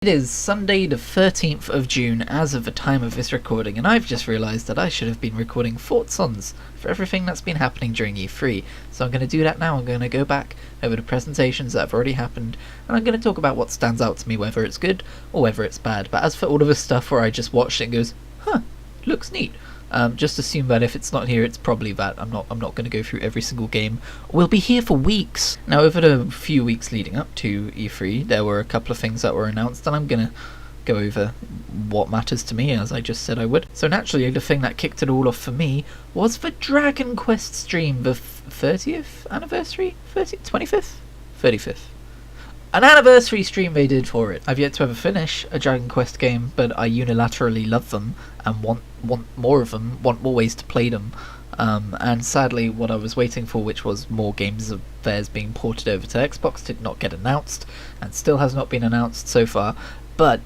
It is Sunday the 13th of June as of the time of this recording, and I've just realised that I should have been recording thoughts-ons for everything that's been happening during E3, so I'm going to do that now. I'm going to go back over the presentations that have already happened, and I'm going to talk about what stands out to me, whether it's good or whether it's bad. But as for all of the stuff where I just watched it and goes, huh, looks neat, just assume that if it's not here, it's probably that. I'm not going to go through every single game. We'll be here for weeks. Now, over the few weeks leading up to E3, there were a couple of things that were announced, and I'm going to go over what matters to me, as I just said I would. So naturally, the thing that kicked it all off for me was the Dragon Quest stream, the 30th anniversary? 25th? 35th. An anniversary stream they did for it. I've yet to ever finish a Dragon Quest game, but I unilaterally love them and want more of them, want more ways to play them. And sadly, what I was waiting for, which was more games of theirs being ported over to Xbox, did not get announced, and still has not been announced so far. But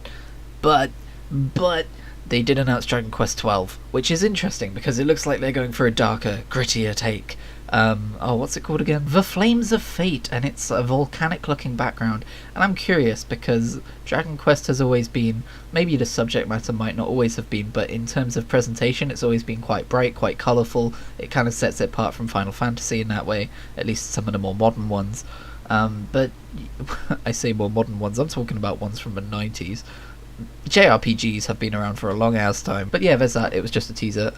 they did announce Dragon Quest 12, which is interesting because it looks like they're going for a darker, grittier take. What's it called again? The Flames of Fate, and it's a volcanic-looking background. And I'm curious because Dragon Quest has always been, maybe the subject matter might not always have been, but in terms of presentation, it's always been quite bright, quite colourful. It kind of sets it apart from Final Fantasy in that way, at least some of the more modern ones. But I say more modern ones, I'm talking about ones from the 90s. JRPGs have been around for a long ass time, but yeah, there's that. It was just a teaser.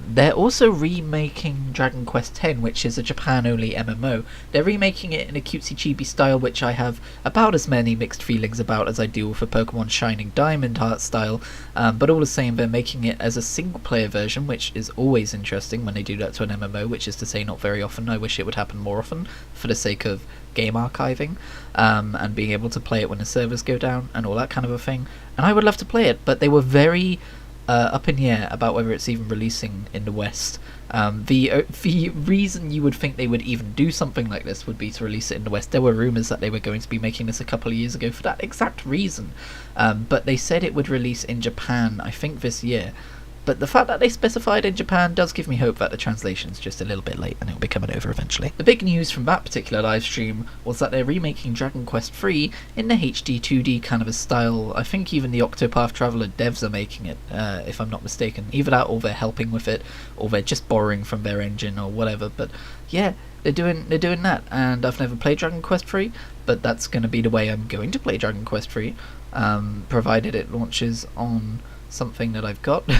They're also remaking Dragon Quest X, which is a Japan-only MMO. They're remaking it in a cutesy-chibi style, which I have about as many mixed feelings about as I do for Pokemon Shining Diamond art style. But all the same, they're making it as a single-player version, which is always interesting when they do that to an MMO, which is to say not very often. I wish it would happen more often, for the sake of game archiving, and being able to play it when the servers go down and all that kind of a thing. And I would love to play it, but they were very up in the air about whether it's even releasing in the West. The reason you would think they would even do something like this would be to release it in the West. There were rumours that they were going to be making this a couple of years ago for that exact reason, but they said it would release in Japan, I think, this year. But the fact that they specified in Japan does give me hope that the translation's just a little bit late and it'll be coming over eventually. The big news from that particular live stream was that they're remaking Dragon Quest III in the HD 2D kind of a style. I think even the Octopath Traveler devs are making it, if I'm not mistaken. Either that or they're helping with it, or they're just borrowing from their engine or whatever. But yeah, they're doing that, and I've never played Dragon Quest III, but that's going to be the way I'm going to play Dragon Quest III, provided it launches on something that I've got.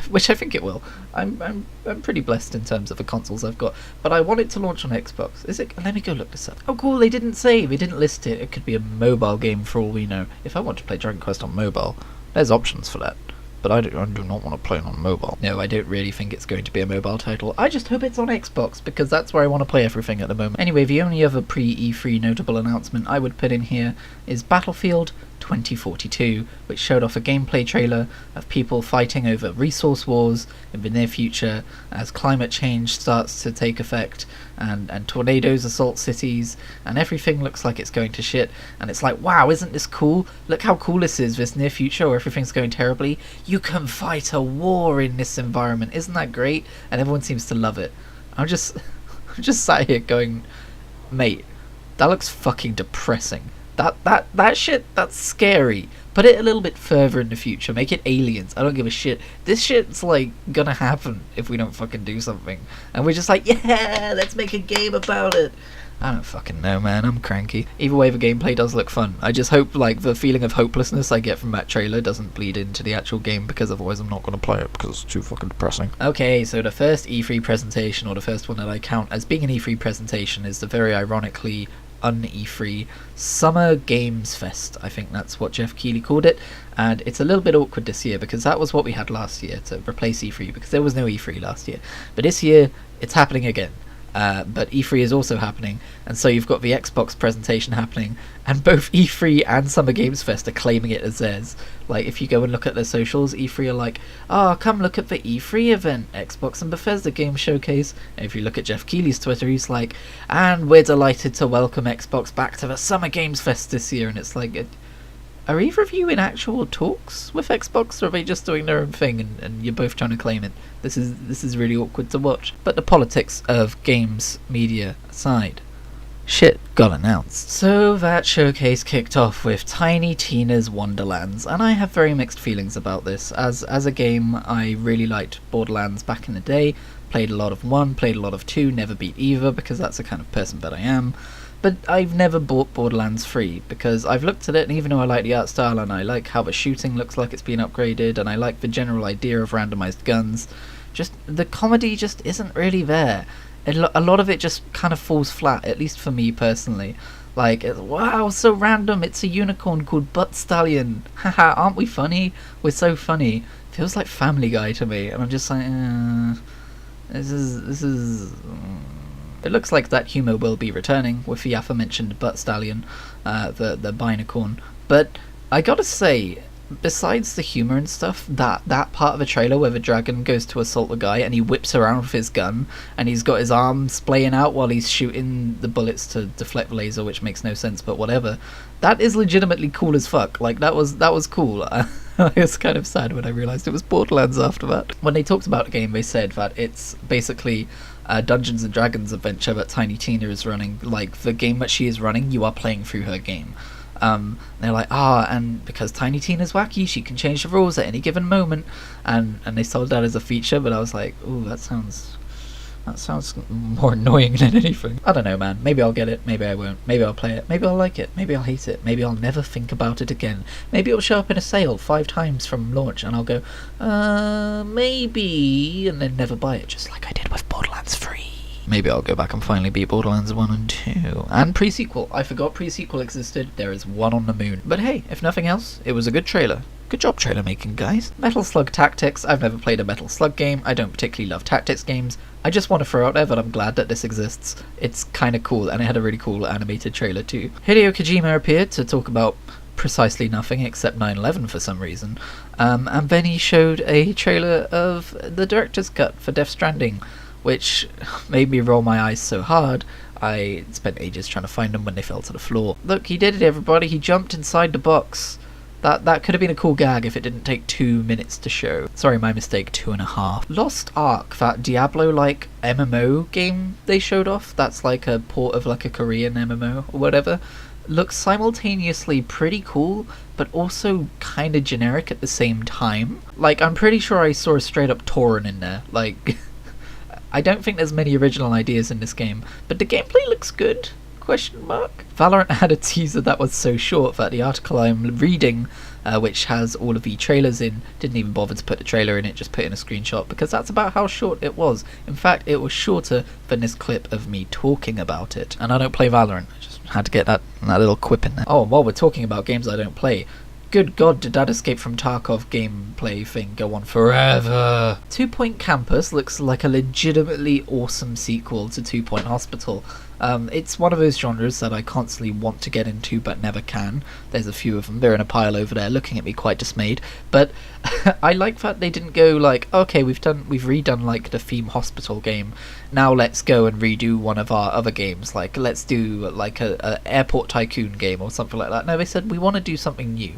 Which I think it will. I'm pretty blessed in terms of the consoles I've got, but I want it to launch on Xbox. Is it? Let me go look this up. Oh cool, they didn't say, they didn't list it. It could be a mobile game for all we know. If I want to play Dragon Quest on mobile, there's options for that. But I do not want to play it on mobile. No, I don't really think it's going to be a mobile title. I just hope it's on Xbox, because that's where I want to play everything at the moment. Anyway, the only other pre-E3 notable announcement I would put in here is Battlefield 2042, which showed off a gameplay trailer of people fighting over resource wars in the near future as climate change starts to take effect, and tornadoes assault cities, and everything looks like it's going to shit. And it's like, wow, isn't this cool? Look how cool this is, this near future where everything's going terribly. You can fight a war in this environment. Isn't that great? And everyone seems to love it. I'm just sat here going, mate, that looks fucking depressing. That shit, that's scary. Put it a little bit further in the future. Make it aliens. I don't give a shit. This shit's like gonna happen if we don't fucking do something. And we're just like, yeah, let's make a game about it. I don't fucking know, man. I'm cranky. Either way, the gameplay does look fun. I just hope like the feeling of hopelessness I get from that trailer doesn't bleed into the actual game, because otherwise I'm not going to play it because it's too fucking depressing. Okay, so the first E3 presentation, or the first one that I count as being an E3 presentation, is the very ironically un-E3 Summer Games Fest. I think that's what Jeff Keighley called it, and it's a little bit awkward this year because that was what we had last year to replace E3, because there was no E3 last year. But this year it's happening again. But E3 is also happening, and so you've got the Xbox presentation happening, and both E3 and Summer Games Fest are claiming it as theirs. Like, if you go and look at their socials, E3 are like, oh, come look at the E3 event, Xbox and Bethesda game showcase. And if you look at Jeff Keighley's Twitter, he's like, and we're delighted to welcome Xbox back to the Summer Games Fest this year. And it's like, are either of you in actual talks with Xbox, or are they just doing their own thing and you're both trying to claim it? This is really awkward to watch. But the politics of games media aside, shit got announced. So that showcase kicked off with Tiny Tina's Wonderlands, and I have very mixed feelings about this. As a game, I really liked Borderlands back in the day, played a lot of 1, played a lot of 2, never beat either because that's the kind of person that I am. But I've never bought Borderlands 3 because I've looked at it, and even though I like the art style and I like how the shooting looks like it's been upgraded and I like the general idea of randomized guns, just the comedy just isn't really there. A lot of it just kind of falls flat, at least for me personally. Like, wow, so random, it's a unicorn called Butt Stallion. Haha, aren't we funny? We're so funny. Feels like Family Guy to me, and I'm just like, this is... It looks like that humour will be returning with the aforementioned Butt Stallion, the Binacorn. But I gotta say, besides the humour and stuff, that part of the trailer where the dragon goes to assault the guy and he whips around with his gun and he's got his arm splaying out while he's shooting the bullets to deflect the laser, which makes no sense, but whatever. That is legitimately cool as fuck. Like, that was cool. I was kind of sad when I realised it was Borderlands after that. When they talked about the game, they said that it's basically a Dungeons and Dragons adventure that Tiny Tina is running. Like, the game that she is running, you are playing through her game. They're like, and because Tiny Tina's wacky, she can change the rules at any given moment, and they sold that as a feature, but I was like, ooh, that sounds more annoying than anything. I don't know, man. Maybe I'll get it, maybe I won't. Maybe I'll play it, maybe I'll like it, maybe I'll hate it, maybe I'll never think about it again. Maybe it'll show up in a sale 5 times from launch, and I'll go, maybe, and then never buy it, just like I did with Borderlands 3. Maybe I'll go back and finally beat Borderlands 1 and 2. And pre-sequel. I forgot pre-sequel existed. There is one on the moon. But hey, if nothing else, it was a good trailer. Good job trailer making, guys. Metal Slug Tactics. I've never played a Metal Slug game. I don't particularly love tactics games. I just want to throw out there that I'm glad that this exists. It's kind of cool, and it had a really cool animated trailer too. Hideo Kojima appeared to talk about precisely nothing except 9/11 for some reason. And then he showed a trailer of the director's cut for Death Stranding, which made me roll my eyes so hard, I spent ages trying to find them when they fell to the floor. Look, he did it, everybody. He jumped inside the box. That could have been a cool gag if it didn't take 2 minutes to show. Sorry, my mistake, 2.5. Lost Ark, that Diablo-like MMO game they showed off, that's like a port of like a Korean MMO or whatever, looks simultaneously pretty cool, but also kind of generic at the same time. Like, I'm pretty sure I saw a straight-up Tauren in there. Like... I don't think there's many original ideas in this game, but the gameplay looks good? Question mark. Valorant had a teaser that was so short that the article I'm reading, which has all of the trailers in, didn't even bother to put the trailer in it, just put in a screenshot, because that's about how short it was. In fact, it was shorter than this clip of me talking about it. And I don't play Valorant, I just had to get that little quip in there. Oh, and while we're talking about games I don't play, good God, did that Escape from Tarkov gameplay thing go on forever? 2 Point Campus looks like a legitimately awesome sequel to 2 Point Hospital. It's one of those genres that I constantly want to get into but never can. There's a few of them. They're in a pile over there looking at me quite dismayed. But I like that they didn't go like, okay, we've redone like the theme hospital game. Now let's go and redo one of our other games. Like, let's do like a airport tycoon game or something like that. No, they said we want to do something new.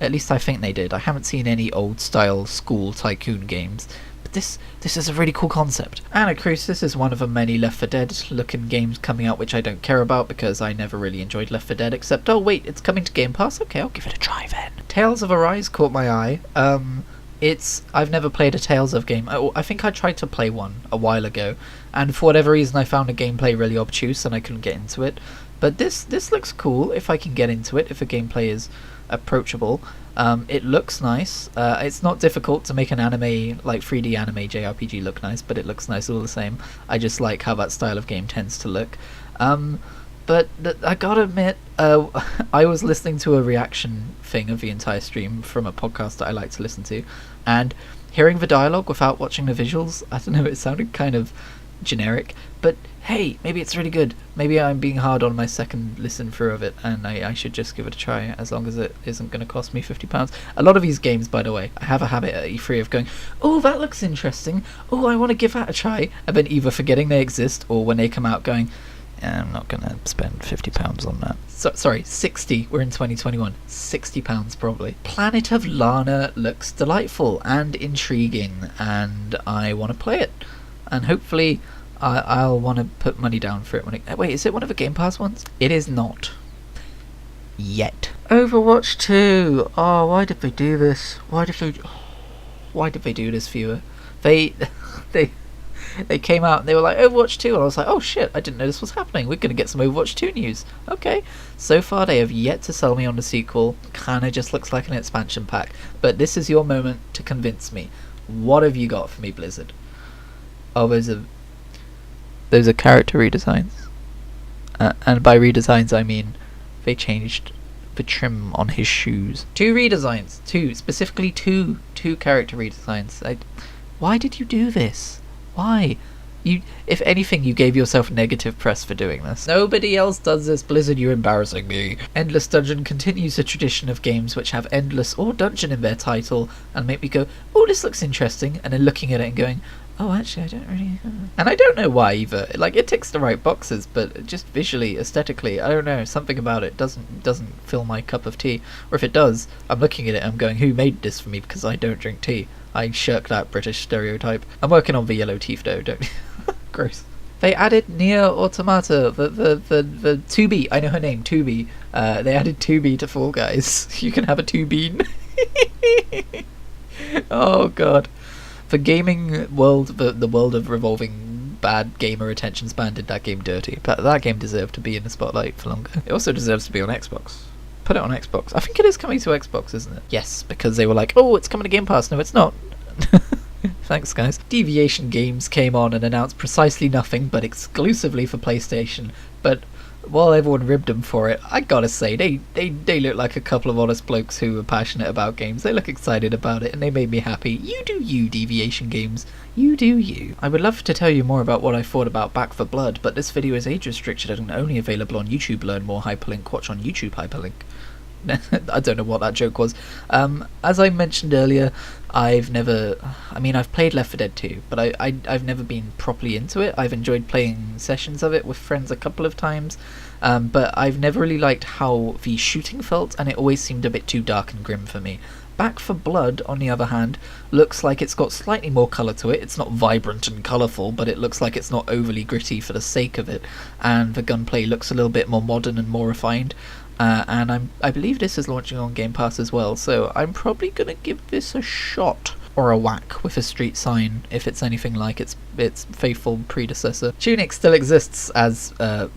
At least I think they did. I haven't seen any old style school tycoon games. But this is a really cool concept. Anacrusis is one of the many Left 4 Dead looking games coming out which I don't care about because I never really enjoyed Left 4 Dead, except, oh wait, it's coming to Game Pass? Okay, I'll give it a try then. Tales of Arise caught my eye. I've never played a Tales of game. I think I tried to play one a while ago, and for whatever reason I found the gameplay really obtuse and I couldn't get into it. But this looks cool if I can get into it, if the gameplay is approachable. It looks nice. It's not difficult to make an anime, like 3D anime JRPG look nice, but it looks nice all the same. I just like how that style of game tends to look. But I gotta admit, I was listening to a reaction thing of the entire stream from a podcast that I like to listen to, and hearing the dialogue without watching the visuals, I don't know, it sounded kind of generic, but hey, maybe it's really good. Maybe I'm being hard on my second listen through of it, and I should just give it a try, as long as it isn't going to cost me £50. A lot of these games, by the way, I have a habit at E3 of going, oh, that looks interesting, oh, I want to give that a try, and then either forgetting they exist, or when they come out going, I'm not going to spend £50 on that. Sorry, 60, we're in 2021, £60 probably. Planet of Lana looks delightful and intriguing, and I want to play it. And hopefully I'll want to put money down for it when it... Wait, is it one of the Game Pass ones? It is not. Yet. Overwatch 2! Oh, why did they do this? Why did they do this, viewer? They came out and they were like, Overwatch 2, and I was like, oh shit, I didn't know this was happening. We're going to get some Overwatch 2 news. Okay. So far they have yet to sell me on the sequel. Kinda just looks like an expansion pack. But this is your moment to convince me. What have you got for me, Blizzard? Oh, those are character redesigns. And by redesigns I mean they changed the trim on his shoes. 2 redesigns. Specifically two character redesigns. Why did you do this? Why? If anything, you gave yourself negative press for doing this. Nobody else does this, Blizzard, you're embarrassing me. Endless Dungeon continues a tradition of games which have endless or dungeon in their title and make me go, oh, this looks interesting, and then looking at it and going, oh, actually, I don't really... And I don't know why either. Like, it ticks the right boxes, but just visually, aesthetically, I don't know, something about it doesn't fill my cup of tea. Or if it does, I'm looking at it and I'm going, who made this for me, because I don't drink tea. I shirk that British stereotype. I'm working on the yellow teeth though, don't... Gross. They added Nier Automata, the 2B, I know her name, 2B. They added 2B to Fall Guys. You can have a 2B. Oh god. The gaming world, the world of revolving bad gamer attention span did that game dirty. But that game deserved to be in the spotlight for longer. It also deserves to be on Xbox. Put it on Xbox. I think it is coming to Xbox, isn't it? Yes, because they were like, oh, it's coming to Game Pass. No, it's not. Thanks, guys. Deviation Games came on and announced precisely nothing, but exclusively for PlayStation. But while everyone ribbed them for it, I gotta say, they look like a couple of honest blokes who are passionate about games. They look excited about it, and they made me happy. You do you, Deviation Games. You do you. I would love to tell you more about what I thought about Back 4 Blood, but this video is age restricted and only available on YouTube. Learn more, hyperlink. Watch on YouTube, hyperlink. I don't know what that joke was. As I mentioned earlier, I've played Left 4 Dead 2, but I've never been properly into it. I've enjoyed playing sessions of it with friends a couple of times, but I've never really liked how the shooting felt, and it always seemed a bit too dark and grim for me. Back 4 Blood, on the other hand, looks like it's got slightly more colour to it. It's not vibrant and colourful, but it looks like it's not overly gritty for the sake of it, and the gunplay looks a little bit more modern and more refined. And I believe this is launching on Game Pass as well, so I'm probably gonna give this a shot. Or a whack with a street sign, if it's anything like its faithful predecessor. Tunic still exists, as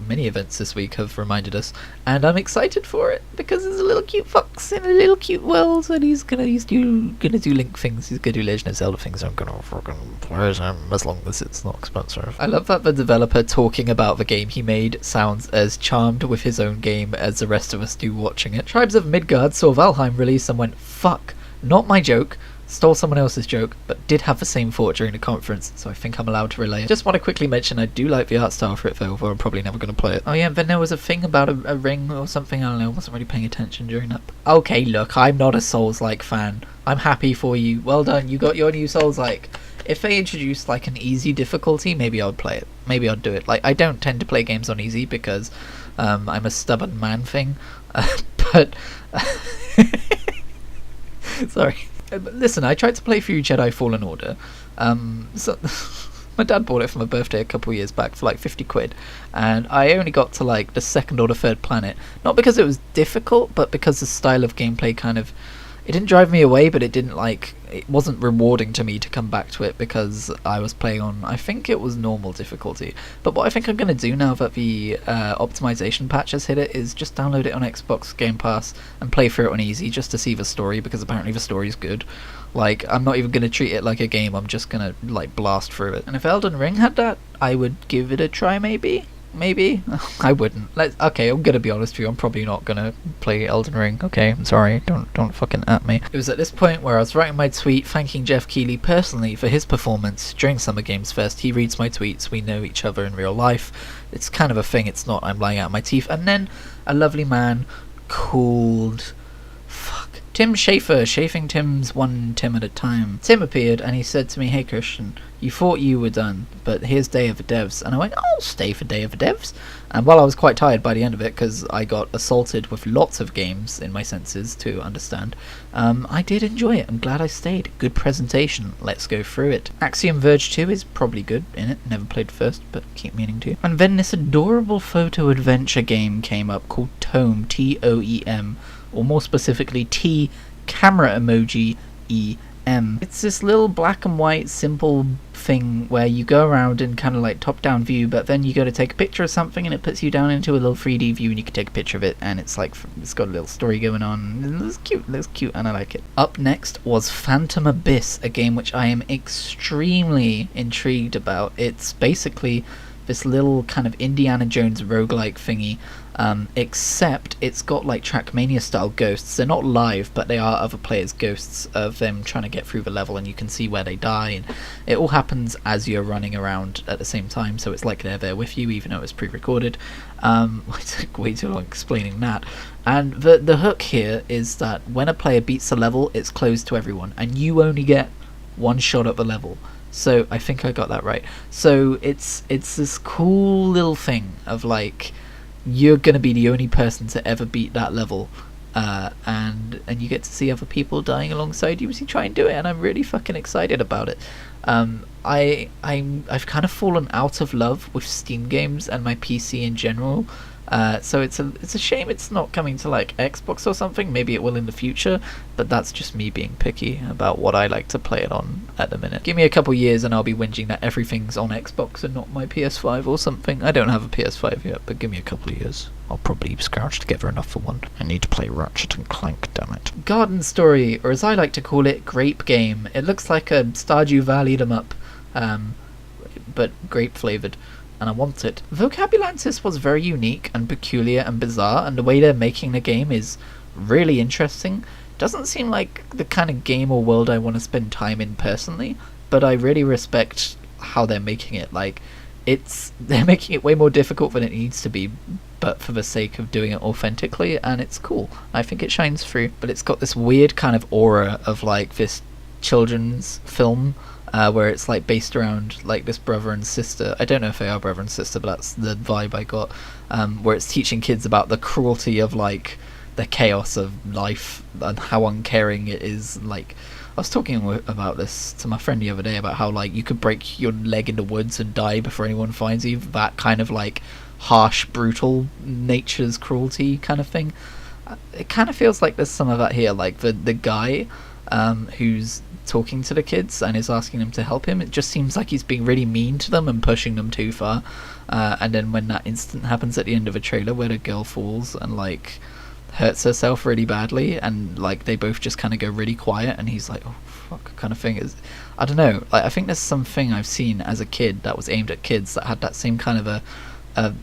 many events this week have reminded us, and I'm excited for it, because there's a little cute fox in a little cute world, and he's gonna do Link things, he's gonna do Legend of Zelda things. I'm gonna fucking play it as long as it's not expensive. I love that the developer talking about the game he made sounds as charmed with his own game as the rest of us do watching it. Tribes of Midgard saw Valheim release and went, fuck, not my joke. Stole someone else's joke, but did have the same thought during the conference, so I think I'm allowed to relay it. Just want to quickly mention I do like the art style for it though, although I'm probably never going to play it. Oh yeah, then there was a thing about a ring or something, I don't know, I wasn't really paying attention during that. Okay, look, I'm not a Souls-like fan. I'm happy for you. Well done, you got your new Souls-like. If they introduced like an easy difficulty, maybe I'd play it. Maybe I'd do it. Like, I don't tend to play games on easy because I'm a stubborn man thing, but... Sorry. Listen, I tried to play through Jedi Fallen Order. So my dad bought it for my birthday a couple of years back for like 50 quid, and I only got to like the second or the third planet. Not because it was difficult, but because the style of gameplay kind of... It didn't drive me away, but it wasn't rewarding to me to come back to it because I was playing on, I think it was normal difficulty. But what I think I'm going to do now that the optimization patch has hit it is just download it on Xbox Game Pass and play through it on easy just to see the story, because apparently the story's good. Like, I'm not even going to treat it like a game, I'm just going to like blast through it. And if Elden Ring had that, I would give it a try maybe? Maybe? I wouldn't. Okay, I'm gonna be honest with you, I'm probably not gonna play Elden Ring. Okay, I'm sorry, don't fucking at me. It was at this point where I was writing my tweet thanking Jeff Keighley personally for his performance during Summer Games Fest. He reads my tweets, we know each other in real life. It's kind of a thing, it's not I'm lying out my teeth. And then a lovely man called... Fuck. Tim Schafer, chafing Tim's one Tim at a time. Tim appeared and he said to me, "Hey Christian, you thought you were done, but here's Day of the Devs." And I went, "I'll stay for Day of the Devs." And while I was quite tired by the end of it, because I got assaulted with lots of games in my senses to understand, I did enjoy it. I'm glad I stayed. Good presentation. Let's go through it. Axiom Verge 2 is probably good in it. Never played first, but keep meaning to. And then this adorable photo adventure game came up called Tome, T-O-E-M, or more specifically T camera emoji E-M. It's this little black and white simple thing where you go around in kind of like top down view, but then you go to take a picture of something and it puts you down into a little 3D view and you can take a picture of it, and it's like, it's got a little story going on. It looks cute and I like it. Up next was Phantom Abyss, a game which I am extremely intrigued about. It's basically this little kind of Indiana Jones roguelike thingy, except it's got like Trackmania style ghosts. They're not live, but they are other players' ghosts of them trying to get through the level, and you can see where they die, and it all happens as you're running around at the same time, so it's like they're there with you even though it's pre-recorded. I took way too long explaining that. And the hook here is that when a player beats a level, it's closed to everyone and you only get one shot at the level. So I think I got that right. So it's this cool little thing of like, you're gonna be the only person to ever beat that level, and you get to see other people dying alongside you as you try and do it, and I'm really fucking excited about it. I've kind of fallen out of love with Steam games and my PC in general. So it's a shame it's not coming to like Xbox or something. Maybe it will in the future, but that's just me being picky about what I like to play it on at the minute. Give me a couple years and I'll be whinging that everything's on Xbox and not my PS5 or something. I don't have a PS5 yet, but give me a couple of years. I'll probably scrounge together enough for one. I need to play Ratchet and Clank, damn it. Garden Story, or as I like to call it, Grape Game. It looks like a Stardew Valley 'em up, but grape flavoured, and I want it. Vocabulantis was very unique and peculiar and bizarre, and the way they're making the game is really interesting. Doesn't seem like the kind of game or world I want to spend time in personally, but I really respect how they're making it. Like, they're making it way more difficult than it needs to be, but for the sake of doing it authentically, and it's cool. I think it shines through, but it's got this weird kind of aura of like this children's film, where it's like based around like this brother and sister. I don't know if they are brother and sister, but that's the vibe I got. Where it's teaching kids about the cruelty of like the chaos of life and how uncaring it is. Like, I was talking about this to my friend the other day about how like you could break your leg in the woods and die before anyone finds you. That kind of like harsh, brutal nature's cruelty kind of thing. It kind of feels like there's some of that here. Like the guy who's talking to the kids and is asking them to help him, it just seems like he's being really mean to them and pushing them too far. And then when that instant happens at the end of a trailer where the girl falls and like hurts herself really badly, and like they both just kind of go really quiet, and he's like, oh fuck, kind of thing. Is, I don't know, like I think there's something I've seen as a kid that was aimed at kids that had that same kind of a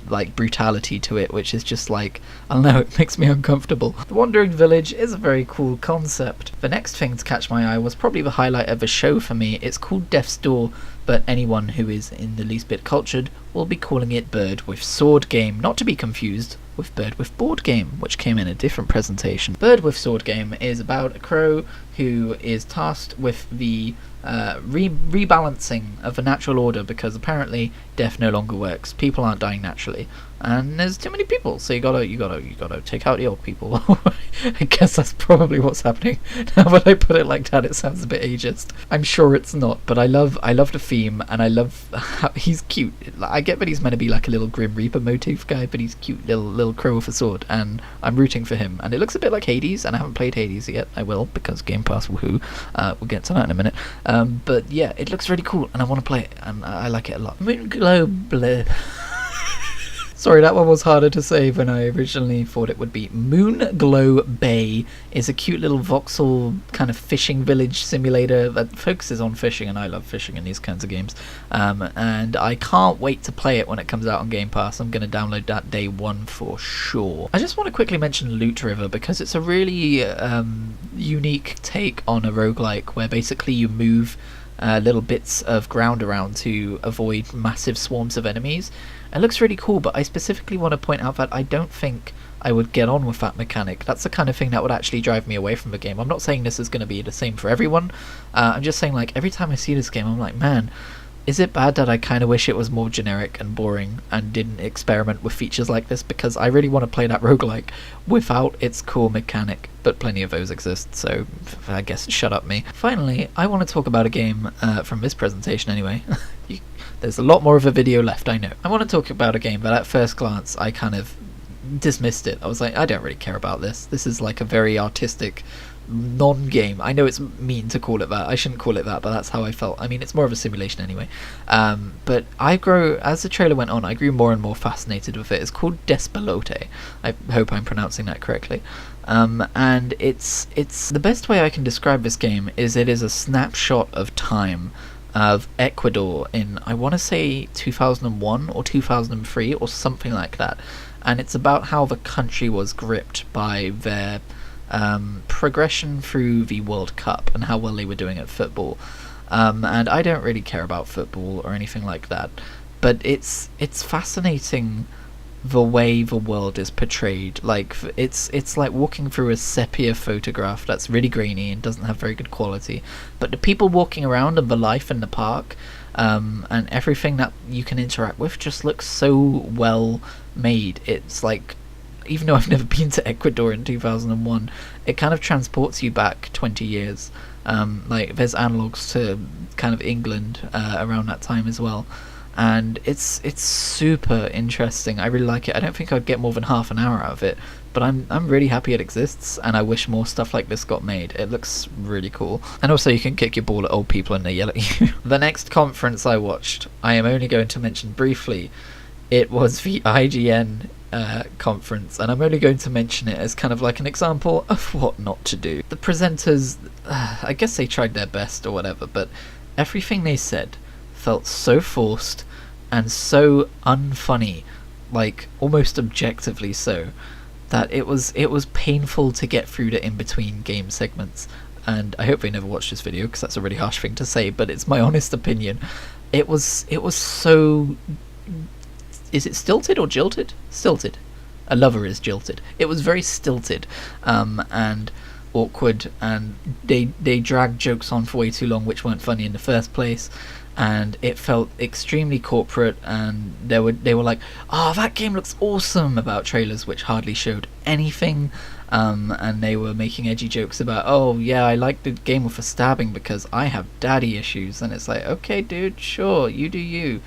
like brutality to it, which is just like, I don't know, it makes me uncomfortable. The Wandering Village is a very cool concept. The next thing to catch my eye was probably the highlight of the show for me. It's called Death's Door, but anyone who is in the least bit cultured will be calling it Bird with Sword Game, not to be confused with Bird with Board Game, which came in a different presentation. Bird with Sword Game is about a crow who is tasked with the rebalancing of the natural order, because apparently death no longer works. People aren't dying naturally, and there's too many people, so you gotta take out the old people. I guess that's probably what's happening. Now that I put it like that, it sounds a bit ageist. I'm sure it's not, but I love the theme, and I love how he's cute. I get that he's meant to be like a little Grim Reaper motif guy, but he's cute little crow with a sword, and I'm rooting for him. And it looks a bit like Hades, and I haven't played Hades yet. I will, because Game Pass, woohoo. We'll get to that in a minute. But yeah, it looks really cool, and I want to play it, and I like it a lot. Moonglow Bleh. Sorry, that one was harder to say than I originally thought it would be. Moonglow Bay is a cute little voxel kind of fishing village simulator that focuses on fishing, and I love fishing in these kinds of games. And I can't wait to play it when it comes out on Game Pass. I'm going to download that day one for sure. I just want to quickly mention Loot River, because it's a really unique take on a roguelike where basically you move little bits of ground around to avoid massive swarms of enemies. It looks really cool, but I specifically want to point out that I don't think I would get on with that mechanic. That's the kind of thing that would actually drive me away from the game. I'm not saying this is going to be the same for everyone. I'm just saying, like, every time I see this game, I'm like, man, is it bad that I kind of wish it was more generic and boring and didn't experiment with features like this? Because I really want to play that roguelike without its core mechanic, but plenty of those exist, so I guess shut up me. Finally, I want to talk about a game from this presentation anyway. There's a lot more of a video left, I know. I want to talk about a game that at first glance I kind of dismissed it. I was like, I don't really care about this. This is like a very artistic non-game. I know it's mean to call it that. I shouldn't call it that, but that's how I felt. I mean, it's more of a simulation anyway. But as the trailer went on, I grew more and more fascinated with it. It's called Despelote. I hope I'm pronouncing that correctly. And it's the best way I can describe this game is it is a snapshot of time of Ecuador in, I want to say 2001 or 2003 or something like that. And it's about how the country was gripped by their progression through the World Cup and how well they were doing at football. And I don't really care about football or anything like that, but it's fascinating the way the world is portrayed. Like, it's like walking through a sepia photograph that's really grainy and doesn't have very good quality, but the people walking around and the life in the park and everything that you can interact with just looks so well made. It's like, even though I've never been to Ecuador in 2001, it kind of transports you back 20 years. Like, there's analogues to kind of England around that time as well. And it's super interesting. I really like it. I don't think I'd get more than half an hour out of it, but I'm really happy it exists, and I wish more stuff like this got made. It looks really cool. And also you can kick your ball at old people and they yell at you. The next conference I watched, I am only going to mention briefly. It was the IGN conference, and I'm only going to mention it as kind of like an example of what not to do. The presenters, I guess they tried their best or whatever, but everything they said felt so forced and so unfunny, like almost objectively so, that it was painful to get through the in-between game segments. And I hope they never watch this video, because that's a really harsh thing to say, but it's my honest opinion. It was so... Is it stilted or jilted? Stilted. A lover is jilted. It was very stilted and awkward, and they dragged jokes on for way too long which weren't funny in the first place, and it felt extremely corporate, and they were like, oh, that game looks awesome, about trailers which hardly showed anything, and they were making edgy jokes about, oh yeah, I like the game with the stabbing because I have daddy issues, and it's like, okay dude, sure, you do you.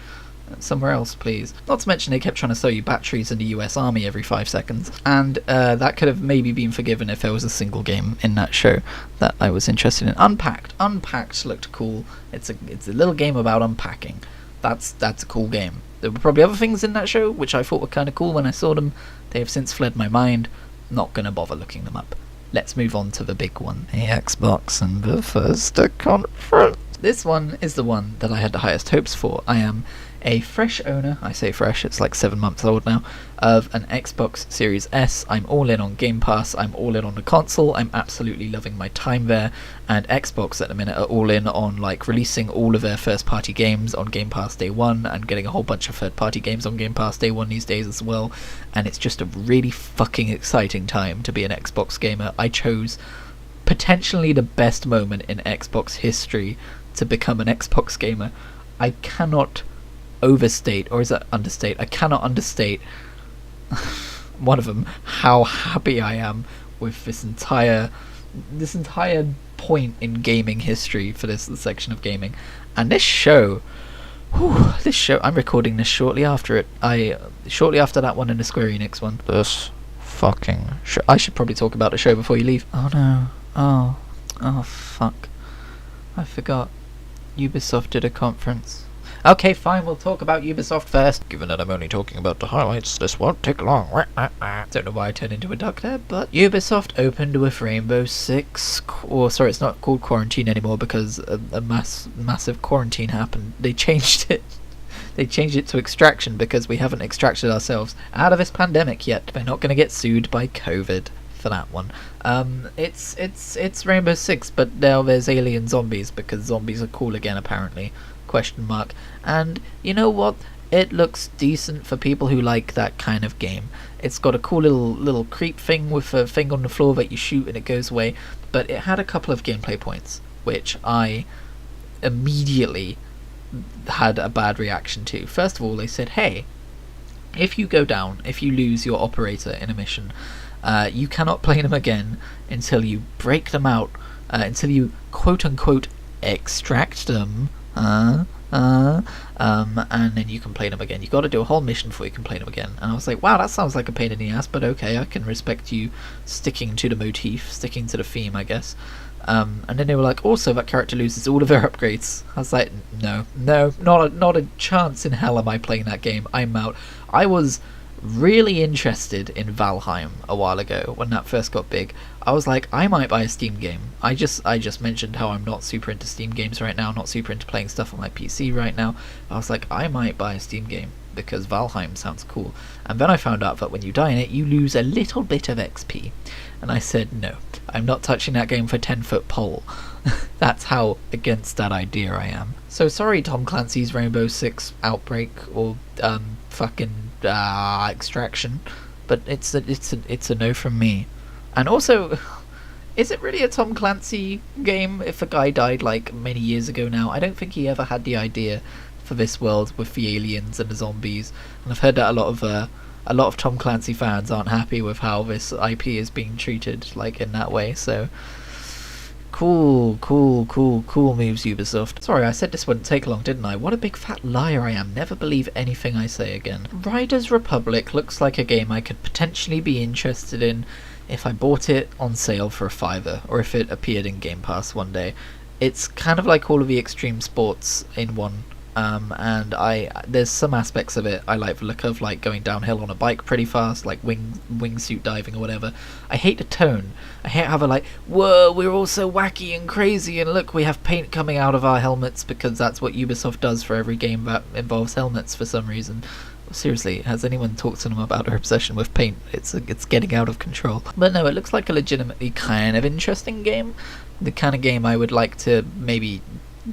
Somewhere else, please. Not to mention they kept trying to sell you batteries in the US Army every 5 seconds, and that could have maybe been forgiven if there was a single game in that show that I was interested in. Unpacked looked cool. It's a little game about unpacking. That's a cool game. There were probably other things in that show which I thought were kind of cool when I saw them. They have since fled my mind. Not gonna bother looking them up. Let's move on to the big one, the Xbox and Bethesda conference. This one is the one that I had the highest hopes for. I am a fresh owner, I say fresh, it's like 7 months old now, of an Xbox Series S. I'm all in on Game Pass, I'm all in on the console, I'm absolutely loving my time there, and Xbox at the minute are all in on like releasing all of their first party games on Game Pass day one, and getting a whole bunch of third party games on Game Pass day one these days as well, and it's just a really fucking exciting time to be an Xbox gamer. I chose potentially the best moment in Xbox history to become an Xbox gamer. I cannot overstate, or is that understate? I cannot understate one of them, how happy I am with this entire point in gaming history for this section of gaming. And this show, I'm recording this shortly after it. Shortly after that one and the Square Enix one. This fucking show. I should probably talk about the show before you leave. Oh no. Oh fuck. I forgot. Ubisoft did a conference. Okay, fine, we'll talk about Ubisoft first. Given that I'm only talking about the highlights, this won't take long. Don't know why I turned into a duck there, but Ubisoft opened with Rainbow Six, it's not called Quarantine anymore because a massive quarantine happened. They changed it. They changed it to Extraction because we haven't extracted ourselves out of this pandemic yet. We're not going to get sued by COVID for that one. It's Rainbow Six, but now there's alien zombies because zombies are cool again apparently. Question mark. And you know what? It looks decent for people who like that kind of game. It's got a cool little creep thing with a thing on the floor that you shoot and it goes away, but it had a couple of gameplay points which I immediately had a bad reaction to. First of all, they said, hey, if you go down, if you lose your operator in a mission, you cannot play them again until you break them out, until you quote-unquote extract them, and then you can play them again. You got to do a whole mission before you can play them again. And I was like, wow, that sounds like a pain in the ass, but okay, I can respect you sticking to the motif, sticking to the theme, I guess. And then they were like, also that character loses all of their upgrades. I was like, no, not a chance in hell am I playing that game. I'm out. I was really interested in Valheim a while ago when that first got big. I was like, I might buy a Steam game. I just mentioned how I'm not super into Steam games right now, not super into playing stuff on my PC right now. I was like, I might buy a Steam game because Valheim sounds cool. And then I found out that when you die in it, you lose a little bit of XP. And I said, no, I'm not touching that game for 10-foot pole. That's how against that idea I am. So sorry, Tom Clancy's Rainbow Six Outbreak or Extraction, but it's a no from me. And also, is it really a Tom Clancy game if a guy died like many years ago now? I don't think he ever had the idea for this world with the aliens and the zombies, and I've heard that a lot of Tom Clancy fans aren't happy with how this IP is being treated, like in that way. So cool moves, Ubisoft. Sorry, I said this wouldn't take long, didn't I? What a big fat liar I am. Never believe anything I say again. Riders Republic looks like a game I could potentially be interested in if I bought it on sale for a $5, or if it appeared in Game Pass one day. It's kind of like all of the extreme sports in one. And there's some aspects of it I like the look of, like going downhill on a bike pretty fast, like wingsuit diving or whatever. I hate the tone. I hate how they're like, whoa, we're all so wacky and crazy, and look, we have paint coming out of our helmets, because that's what Ubisoft does for every game that involves helmets for some reason. Seriously, has anyone talked to them about their obsession with paint? It's getting out of control. But no, it looks like a legitimately kind of interesting game. The kind of game I would like to maybe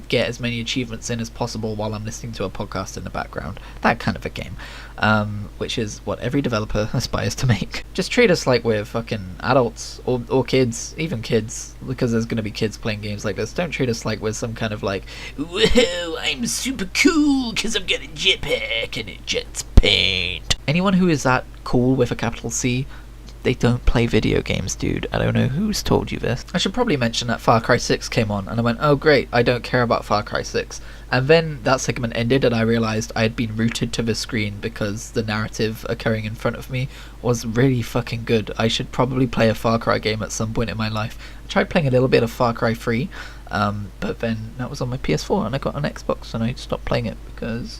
get as many achievements in as possible while I'm listening to a podcast in the background. That kind of a game. Which is what every developer aspires to make. Just treat us like we're fucking adults, or kids, even kids, because there's going to be kids playing games like this. Don't treat us like we're some kind of like, whoa, I'm super cool because I've got a jetpack and it jets paint. Anyone who is that cool with a capital C, they don't play video games, dude. I don't know who's told you this. I should probably mention that Far Cry 6 came on, and I went, oh great, I don't care about Far Cry 6. And then that segment ended, and I realised I had been routed to the screen because the narrative occurring in front of me was really fucking good. I should probably play a Far Cry game at some point in my life. I tried playing a little bit of Far Cry 3, but then that was on my PS4, and I got an Xbox, and I stopped playing it because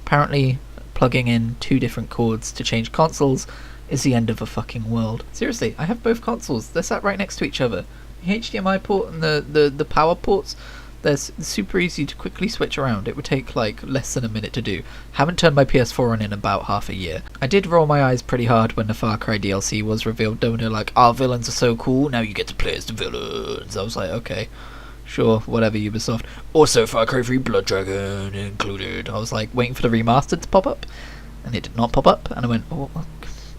apparently plugging in 2 different cords to change consoles is the end of the fucking world. Seriously, I have both consoles. They're sat right next to each other. The HDMI port and the power ports, they're super easy to quickly switch around. It would take like less than a minute to do. Haven't turned my PS4 on in about half a year. I did roll my eyes pretty hard when the Far Cry DLC was revealed. They were like, our villains are so cool, now you get to play as the villains. I was like, okay, sure, whatever, Ubisoft. Also, Far Cry 3 Blood Dragon included. I was like waiting for the remastered to pop up, and it did not pop up, and I went, oh,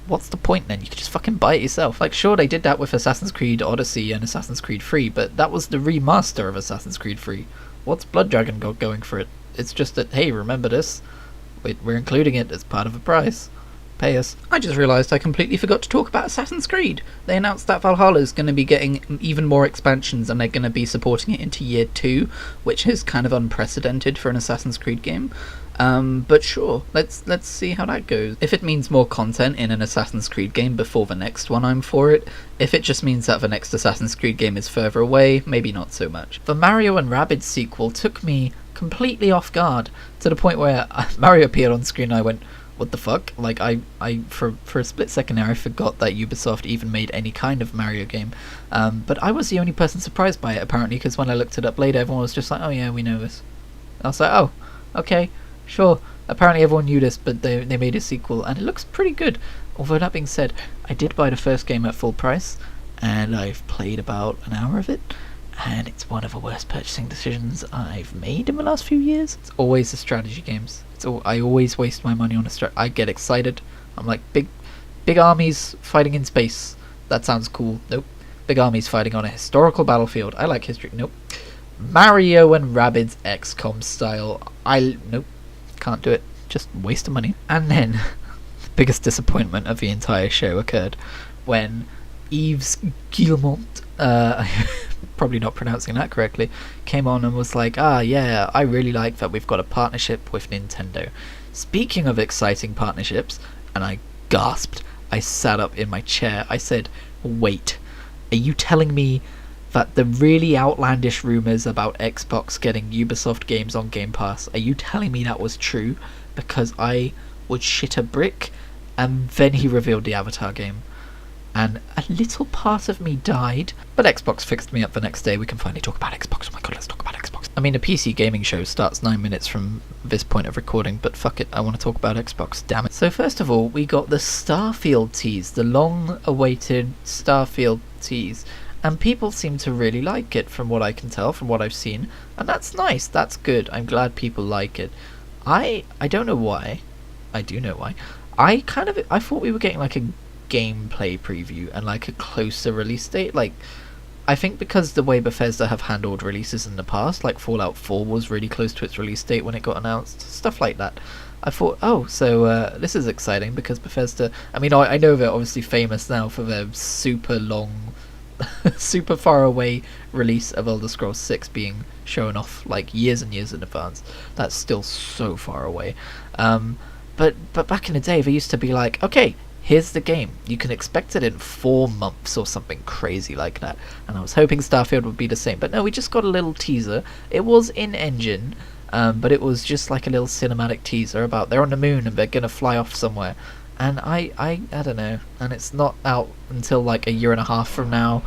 what's the point then? You could just fucking buy it yourself. Like, sure, they did that with Assassin's Creed Odyssey and Assassin's Creed 3, but that was the remaster of Assassin's Creed 3. What's Blood Dragon got going for it? It's just that, hey, remember this? We're including it as part of the price. Pay us. I just realised I completely forgot to talk about Assassin's Creed. They announced that Valhalla's going to be getting even more expansions, and they're going to be supporting it into year 2, which is kind of unprecedented for an Assassin's Creed game. But sure, let's see how that goes. If it means more content in an Assassin's Creed game before the next one, I'm for it. If it just means that the next Assassin's Creed game is further away, maybe not so much. The Mario and Rabbids sequel took me completely off guard, to the point where Mario appeared on screen and I went, what the fuck? Like, I for a split second there, I forgot that Ubisoft even made any kind of Mario game. But I was the only person surprised by it, apparently, because when I looked it up later, everyone was just like, oh yeah, we know this. I was like, oh, okay. Sure, apparently everyone knew this, but they made a sequel, and it looks pretty good. Although that being said, I did buy the first game at full price, and I've played about an hour of it, and it's one of the worst purchasing decisions I've made in the last few years. It's always the strategy games. I always waste my money on I get excited. I'm like, big armies fighting in space. That sounds cool. Nope. Big armies fighting on a historical battlefield. I like history. Nope. Mario and Rabbids XCOM style. Nope. Can't do it. Just waste of money. And then the biggest disappointment of the entire show occurred when Yves Guillemot, probably not pronouncing that correctly, came on and was like, yeah, I really like that we've got a partnership with Nintendo. Speaking of exciting partnerships, and I gasped. I sat up in my chair. I said, wait, are you telling me that the really outlandish rumours about Xbox getting Ubisoft games on Game Pass, are you telling me that was true? Because I would shit a brick. And then he revealed the Avatar game, and a little part of me died, but Xbox fixed me up the next day. We can finally talk about Xbox. Oh my god, let's talk about Xbox. I mean, a PC gaming show starts 9 minutes from this point of recording, but fuck it, I want to talk about Xbox, damn it. So first of all, we got the Starfield tease, the long-awaited Starfield tease, and people seem to really like it from what I can tell, from what I've seen, and that's nice, that's good. I'm glad people like it. I don't know why. I do know why. I thought we were getting like a gameplay preview and like a closer release date. Like, I think because the way Bethesda have handled releases in the past, like Fallout 4 was really close to its release date when it got announced, stuff like that. I thought, so this is exciting because Bethesda, I mean, I know they're obviously famous now for their super long, super far away release of Elder Scrolls 6 being shown off like years and years in advance. That's still so far away. But back in the day, they used to be like, okay, here's the game. You can expect it in 4 months or something crazy like that. And I was hoping Starfield would be the same. But no, we just got a little teaser. It was in-engine, but it was just like a little cinematic teaser about they're on the moon and they're going to fly off somewhere. And I don't know. And it's not out until like a year and a half from now.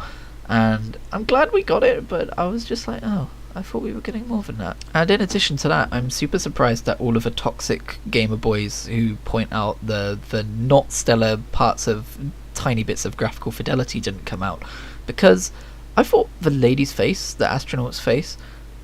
And I'm glad we got it, but I was just like, oh, I thought we were getting more than that. And in addition to that, I'm super surprised that all of the toxic gamer boys who point out the not stellar parts of tiny bits of graphical fidelity didn't come out. Because I thought the lady's face, the astronaut's face,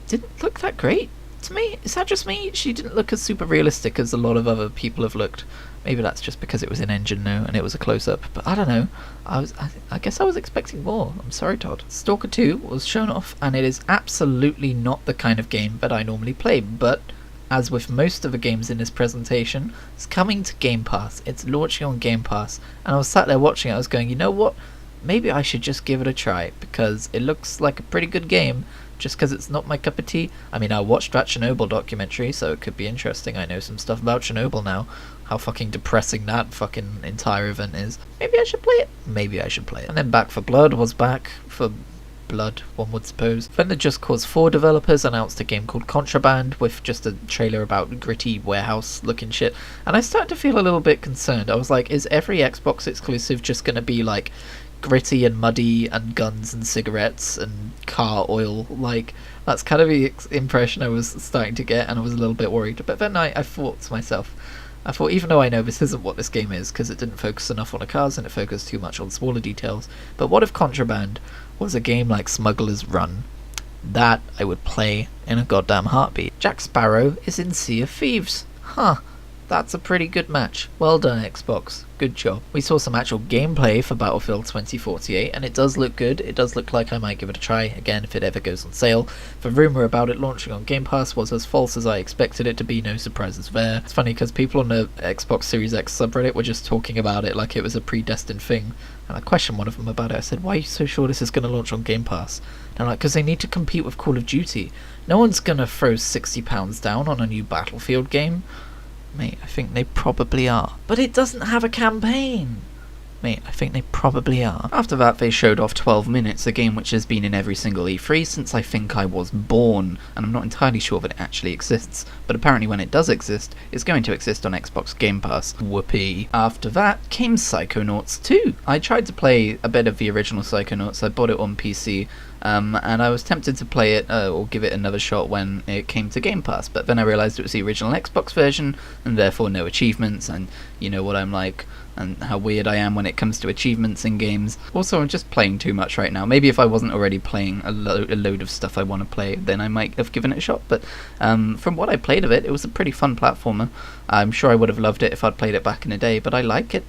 didn't look that great to me. Is that just me? She didn't look as super realistic as a lot of other people have looked. Maybe that's just because it was in engine now and it was a close-up, but I don't know. I guess I was expecting more. I'm sorry, Todd. Stalker 2 was shown off, and it is absolutely not the kind of game that I normally play, but as with most of the games in this presentation, it's coming to Game Pass. It's launching on Game Pass, and I was sat there watching it. I was going, you know what? Maybe I should just give it a try, because it looks like a pretty good game, just because it's not my cup of tea. I mean, I watched that Chernobyl documentary, so it could be interesting. I know some stuff about Chernobyl now. How fucking depressing that fucking entire event is. Maybe I should play it. Maybe I should play it. And then Back 4 Blood was back for blood, one would suppose. Then the Just Cause 4 developers announced a game called Contraband with just a trailer about gritty warehouse looking shit. And I started to feel a little bit concerned. I was like, is every Xbox exclusive just going to be like gritty and muddy and guns and cigarettes and car oil? Like, that's kind of the impression I was starting to get, and I was a little bit worried. But then I thought to myself, even though I know this isn't what this game is, because it didn't focus enough on the cars and it focused too much on smaller details, but what if Contraband was a game like Smuggler's Run? That I would play in a goddamn heartbeat. Jack Sparrow is in Sea of Thieves. Huh. That's a pretty good match. Well done, Xbox. Good job. We saw some actual gameplay for Battlefield 2048, and it does look good. It does look like I might give it a try, again, if it ever goes on sale. The rumour about it launching on Game Pass was as false as I expected it to be, no surprises there. It's funny, because people on the Xbox Series X subreddit were just talking about it like it was a predestined thing. And I questioned one of them about it. I said, why are you so sure this is going to launch on Game Pass? And they're like, because they need to compete with Call of Duty. No one's going to throw £60 down on a new Battlefield game. Mate, I think they probably are. But it doesn't have a campaign. Mate, I think they probably are. After that, they showed off 12 Minutes, a game which has been in every single E3 since I think I was born, and I'm not entirely sure that it actually exists, but apparently when it does exist, it's going to exist on Xbox Game Pass. Whoopee. After that came Psychonauts 2. I tried to play a bit of the original Psychonauts. I bought it on PC, and I was tempted to play it or give it another shot when it came to Game Pass, but then I realised it was the original Xbox version, and therefore no achievements, and you know what I'm like, and how weird I am when it comes to achievements in games. Also, I'm just playing too much right now. Maybe if I wasn't already playing a load of stuff I want to play, then I might have given it a shot, but from what I played of it, it was a pretty fun platformer. I'm sure I would have loved it if I'd played it back in the day, but I like it,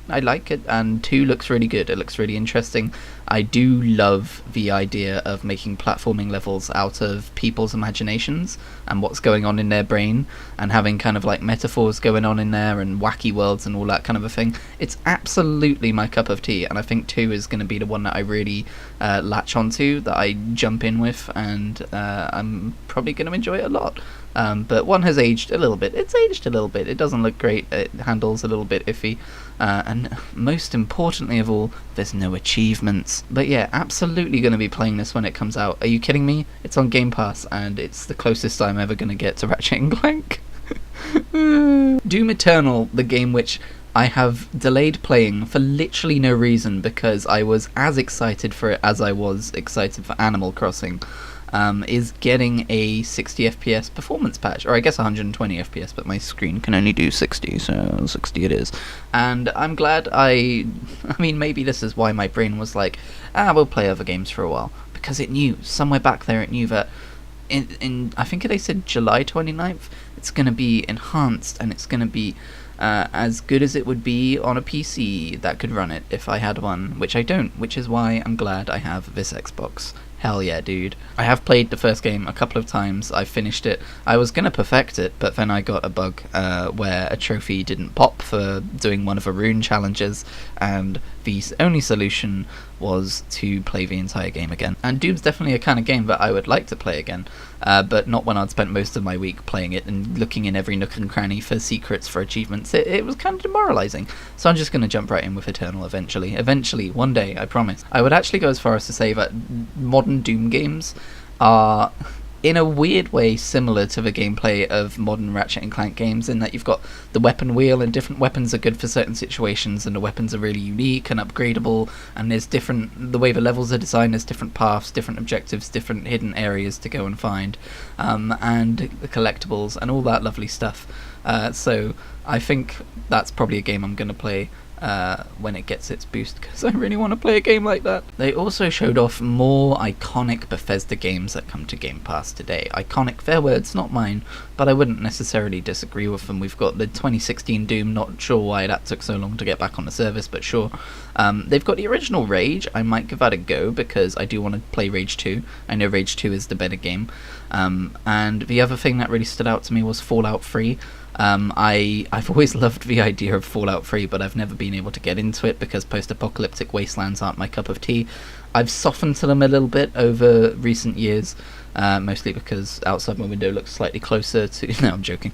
and 2 looks really good, it looks really interesting. I do love the idea of making platforming levels out of people's imaginations and what's going on in their brain, and having kind of like metaphors going on in there and wacky worlds and all that kind of a thing. It's absolutely my cup of tea, and I think 2 is going to be the one that I really latch onto, that I jump in with, and I'm probably going to enjoy it a lot. But 1 has aged a little bit. It's aged a little bit. It doesn't look great. It handles a little bit iffy. And most importantly of all, there's no achievements. But yeah, absolutely going to be playing this when it comes out. Are you kidding me? It's on Game Pass, and it's the closest I'm ever going to get to Ratchet & Clank. Doom Eternal, the game which I have delayed playing for literally no reason, because I was as excited for it as I was excited for Animal Crossing. Is getting a 60 FPS performance patch, or I guess 120 FPS, but my screen can only do 60, so 60 it is. And I'm glad I mean, maybe this is why my brain was like, we'll play other games for a while, because it knew, somewhere back there it knew that in I think they said July 29th, it's going to be enhanced, and it's going to be as good as it would be on a PC that could run it if I had one, which I don't, which is why I'm glad I have this Xbox. Hell yeah, dude. I have played the first game a couple of times. I finished it. I was going to perfect it, but then I got a bug where a trophy didn't pop for doing one of the rune challenges, and the only solution was to play the entire game again. And Doom's definitely a kind of game that I would like to play again, but not when I'd spent most of my week playing it and looking in every nook and cranny for secrets, for achievements. It was kind of demoralising. So I'm just going to jump right in with Eternal eventually. Eventually, one day, I promise. I would actually go as far as to say that modern Doom games are, in a weird way, similar to the gameplay of modern Ratchet and Clank games, in that you've got the weapon wheel, and different weapons are good for certain situations, and the weapons are really unique and upgradable, and there's different, the way the levels are designed, there's different paths, different objectives, different hidden areas to go and find, and the collectibles and all that lovely stuff. So I think that's probably a game I'm going to play when it gets its boost, because I really want to play a game like that. They also showed off more iconic Bethesda games that come to Game Pass today. Iconic, fair words, not mine, but I wouldn't necessarily disagree with them. We've got the 2016 Doom, not sure why that took so long to get back on the service, but sure. They've got the original Rage. I might give that a go, because I do want to play Rage 2. I know Rage 2 is the better game. And the other thing that really stood out to me was Fallout 3. I've always loved the idea of Fallout 3, but I've never been able to get into it because post-apocalyptic wastelands aren't my cup of tea. I've softened to them a little bit over recent years, mostly because outside my window looks slightly closer to... No, I'm joking.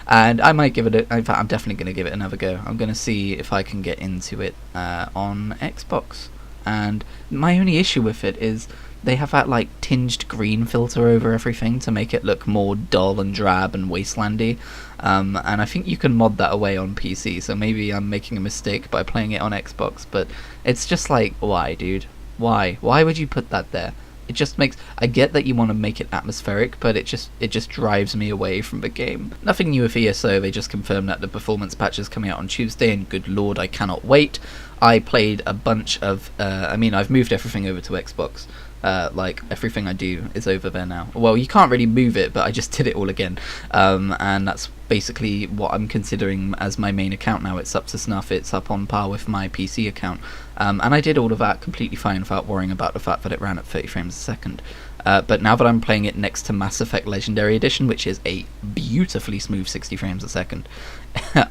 And I might give it in fact, I'm definitely going to give it another go. I'm going to see if I can get into it on Xbox. And my only issue with it is they have that like tinged green filter over everything to make it look more dull and drab and wastelandy, and I think you can mod that away on PC, so maybe I'm making a mistake by playing it on Xbox, but it's just like, why, dude? Why would you put that there? It just makes... I get that you want to make it atmospheric, but it just drives me away from the game. Nothing new with ESO, they just confirmed that the performance patch is coming out on Tuesday, and good lord, I cannot wait. I played a bunch of... I've moved everything over to Xbox. Like, everything I do is over there now. Well, you can't really move it, but I just did it all again. And that's basically what I'm considering as my main account now. It's up to snuff, it's up on par with my PC account. And I did all of that completely fine without worrying about the fact that it ran at 30 frames a second. But now that I'm playing it next to Mass Effect Legendary Edition, which is a beautifully smooth 60 frames a second,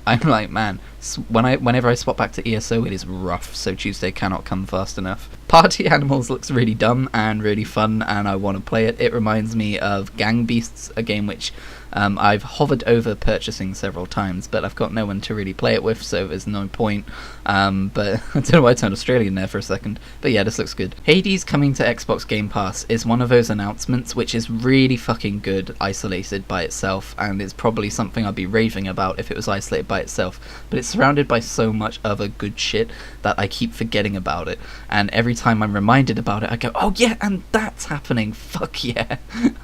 I'm like, man, whenever I swap back to ESO, it is rough, so Tuesday cannot come fast enough. Party Animals looks really dumb and really fun, and I want to play it. It reminds me of Gang Beasts, a game which I've hovered over purchasing several times, but I've got no one to really play it with, so there's no point. But I don't know why I turned Australian there for a second. But yeah, this looks good. Hades coming to Xbox Game Pass is one of those announcements which is really fucking good isolated by itself, and it's probably something I'd be raving about if it was isolated by itself, but it's surrounded by so much other good shit that I keep forgetting about it, and every time I'm reminded about it I go, oh yeah, and that's happening, fuck yeah.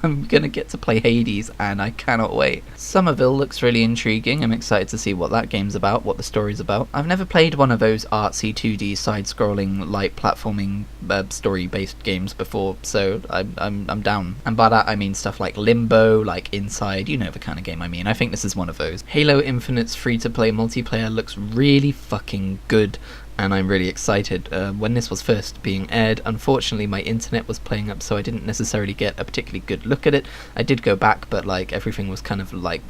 I'm gonna get to play Hades and I cannot wait. Somerville looks really intriguing. I'm excited to see what that game's about, what the story's about. I've never played one of those artsy 2D side-scrolling light platforming story-based games before, so I'm down. And by that I mean stuff like Limbo, like Inside, you know the kind of game I mean. I think this is one of those. Halo Infinite's free-to-play multiplayer looks really fucking good, and I'm really excited. When this was first being aired, unfortunately my internet was playing up, so I didn't necessarily get a particularly good look at it. I did go back, but like everything was kind of like,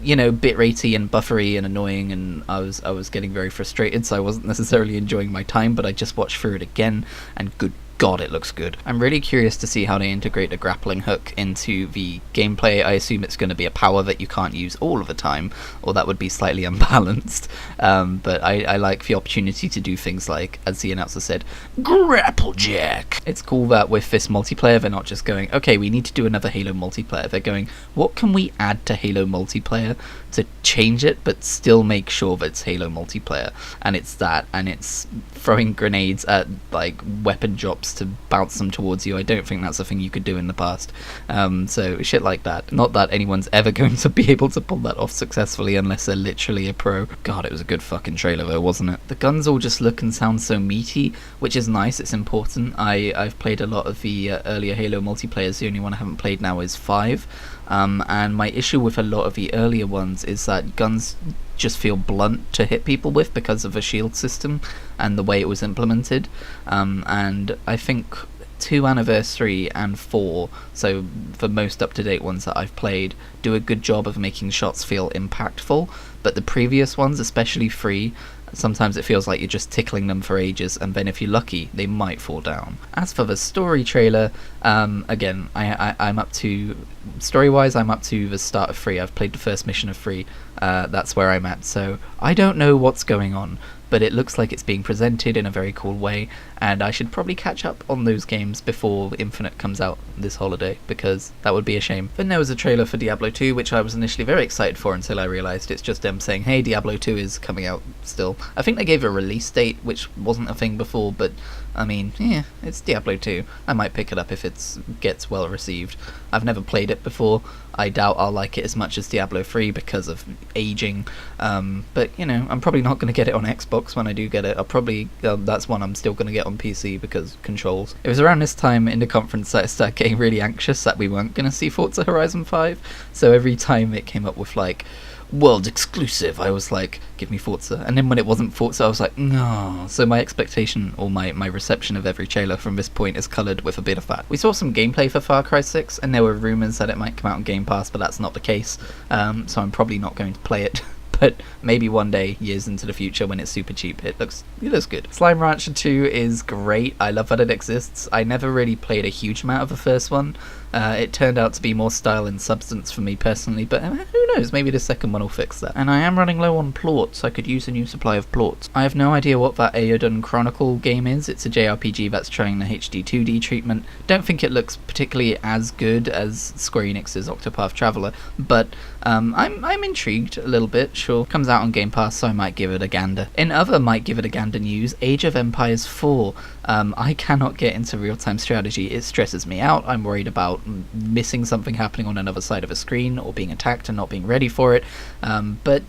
you know, bit-ratey and buffery and annoying, and I was getting very frustrated, so I wasn't necessarily enjoying my time, but I just watched through it again, and good God, it looks good. I'm really curious to see how they integrate a grappling hook into the gameplay. I assume it's going to be a power that you can't use all of the time, or that would be slightly unbalanced. But I like the opportunity to do things like, as the announcer said, Grapplejack. It's cool that with this multiplayer, they're not just going, okay, we need to do another Halo multiplayer. They're going, what can we add to Halo multiplayer to change it, but still make sure that it's Halo multiplayer? And it's that, and it's throwing grenades at like weapon drops to bounce them towards you. I don't think that's a thing you could do in the past. So shit like that. Not that anyone's ever going to be able to pull that off successfully unless they're literally a pro. God, it was a good fucking trailer though, wasn't it? The guns all just look and sound so meaty, which is nice, it's important. I've played a lot of the earlier Halo multiplayers. The only one I haven't played now is 5. And my issue with a lot of the earlier ones is that guns just feel blunt to hit people with because of the shield system and the way it was implemented. And I think 2 Anniversary and 4, so the most up-to-date ones that I've played, do a good job of making shots feel impactful, but the previous ones, especially 3, sometimes it feels like you're just tickling them for ages, and then if you're lucky, they might fall down. As for the story trailer, again, I'm up to... Story-wise, I'm up to the start of 3. I've played the first mission of 3. That's where I'm at, so I don't know what's going on, but it looks like it's being presented in a very cool way, and I should probably catch up on those games before Infinite comes out this holiday, because that would be a shame. Then there was a trailer for Diablo 2, which I was initially very excited for until I realised it's just them saying, hey, Diablo 2 is coming out still. I think they gave a release date, which wasn't a thing before, but I mean, yeah, it's Diablo 2. I might pick it up if it gets well received. I've never played it before. I doubt I'll like it as much as Diablo 3 because of aging. But, you know, I'm probably not going to get it on Xbox when I do get it. I'll probably... that's one I'm still going to get on PC because controls. It was around this time in the conference that I started getting really anxious that we weren't going to see Forza Horizon 5. So every time it came up with, like, world exclusive, I was like, give me Forza. And then when it wasn't Forza, I was like, no. So my expectation, or my reception of every trailer from this point is coloured with a bit of that. We saw some gameplay for Far Cry 6, and there were rumours that it might come out on Game Pass, but that's not the case. So I'm probably not going to play it. But maybe one day, years into the future, when it's super cheap, it looks good. Slime Rancher 2 is great. I love that it exists. I never really played a huge amount of the first one. It turned out to be more style and substance for me personally, but who knows, maybe the second one will fix that. And I am running low on plorts. I could use a new supply of plorts. I have no idea what that Aeodon Chronicle game is. It's a JRPG that's trying the HD 2D treatment. Don't think it looks particularly as good as Square Enix's Octopath Traveler, but I'm intrigued a little bit, sure. Comes out on Game Pass, so I might give it a gander. In other might give it a gander news, Age of Empires 4. I cannot get into real-time strategy. It stresses me out. I'm worried about missing something happening on another side of a screen, or being attacked and not being ready for it. But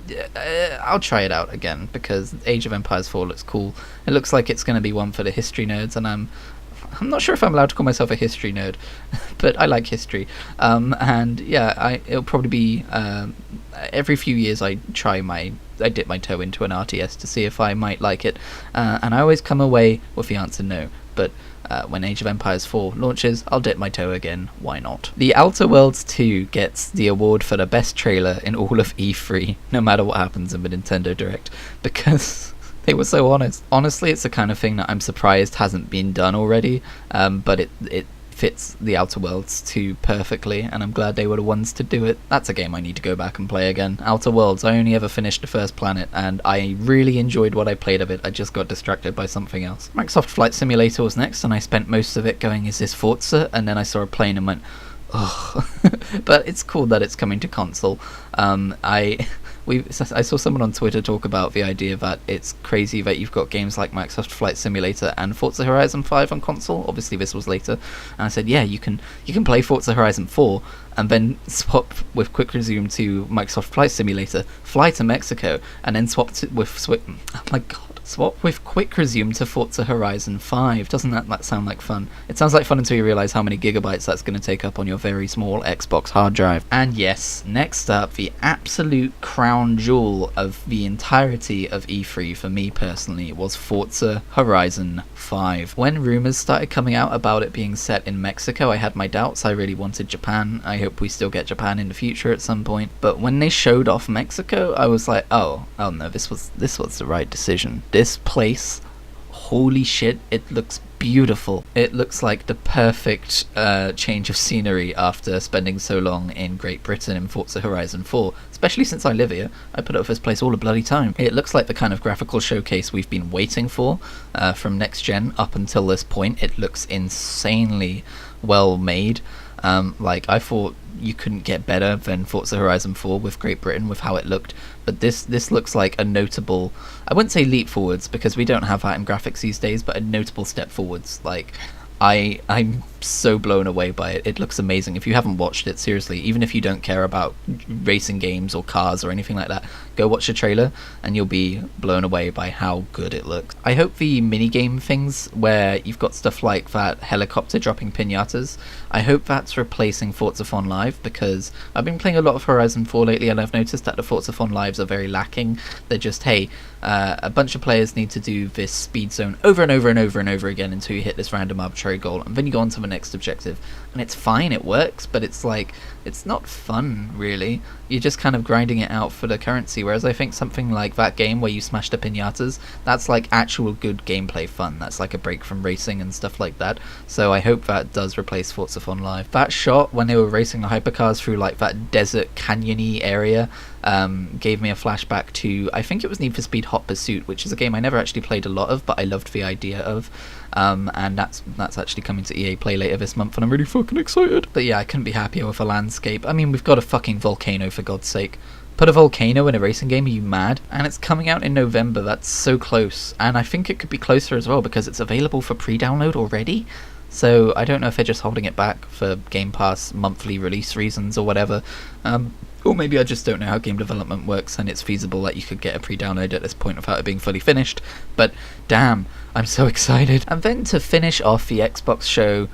I'll try it out again, because Age of Empires 4 looks cool. It looks like it's going to be one for the history nerds, and I'm not sure if I'm allowed to call myself a history nerd, but I like history. And yeah, it'll probably be every few years I dip my toe into an RTS to see if I might like it, and I always come away with the answer no. But when Age of Empires 4 launches, I'll dip my toe again, why not? The Outer Worlds 2 gets the award for the best trailer in all of E3, no matter what happens in the Nintendo Direct, because they were so honest. Honestly, it's the kind of thing that I'm surprised hasn't been done already, but it fits the Outer Worlds 2 perfectly, and I'm glad they were the ones to do it. That's a game I need to go back and play again. Outer Worlds, I only ever finished the first planet, and I really enjoyed what I played of it. I just got distracted by something else. Microsoft Flight Simulator was next, and I spent most of it going, is this Forza? And then I saw a plane and went, ugh. But it's cool that it's coming to console. I saw someone on Twitter talk about the idea that it's crazy that you've got games like Microsoft Flight Simulator and Forza Horizon 5 on console. Obviously this was later, and I said, yeah, you can play Forza Horizon 4 and then swap with quick resume to Microsoft Flight Simulator, fly to Mexico, and then swap with quick resume to Forza Horizon 5. Doesn't that sound like fun? It sounds like fun until you realise how many gigabytes that's going to take up on your very small Xbox hard drive. And yes, next up, the absolute crown jewel of the entirety of E3 for me personally was Forza Horizon 5. When rumours started coming out about it being set in Mexico, I had my doubts. I really wanted Japan. I hope we still get Japan in the future at some point. But when they showed off Mexico, I was like, oh no, this was the right decision. This place, holy shit, it looks beautiful. It looks like the perfect change of scenery after spending so long in Great Britain in Forza Horizon 4, especially since I live here. I put up with this place all the bloody time. It looks like the kind of graphical showcase we've been waiting for from next gen up until this point. It looks insanely well made. I thought you couldn't get better than Forza Horizon 4 with Great Britain, with how it looked, but this looks like a notable, I wouldn't say leap forwards because we don't have that in graphics these days, but a notable step forwards. Like, I'm so blown away by it. It looks amazing. If you haven't watched it, seriously, even if you don't care about racing games or cars or anything like that, go watch the trailer and you'll be blown away by how good it looks. I hope the minigame things where you've got stuff like that helicopter dropping piñatas, I hope that's replacing Forza Fun Live, because I've been playing a lot of Horizon 4 lately and I've noticed that the Forza Fun Lives are very lacking. They're just, hey, a bunch of players need to do this speed zone over and over and over and over again until you hit this random arbitrary goal, and then you go on to the next objective, and it's fine, it works, but it's like, it's not fun really. You're just kind of grinding it out for the currency, whereas I think something like that game where you smash the piñatas, that's like actual good gameplay fun. That's like a break from racing and stuff like that. So I hope that does replace Forza Fun Live. That shot when they were racing the hypercars through like that desert canyon-y area gave me a flashback to, I think it was Need for Speed Hot Pursuit, which is a game I never actually played a lot of, but I loved the idea of. And that's actually coming to EA Play later this month, and I'm really fucking excited. But yeah, I couldn't be happier with the landscape. I mean, we've got a fucking volcano, for God's sake. Put a volcano in a racing game, are you mad? And it's coming out in November, that's so close. And I think it could be closer as well, because it's available for pre-download already. So I don't know if they're just holding it back for Game Pass monthly release reasons or whatever. Or maybe I just don't know how game development works and it's feasible that you could get a pre-download at this point without it being fully finished. But damn, I'm so excited. And then to finish off the Xbox show,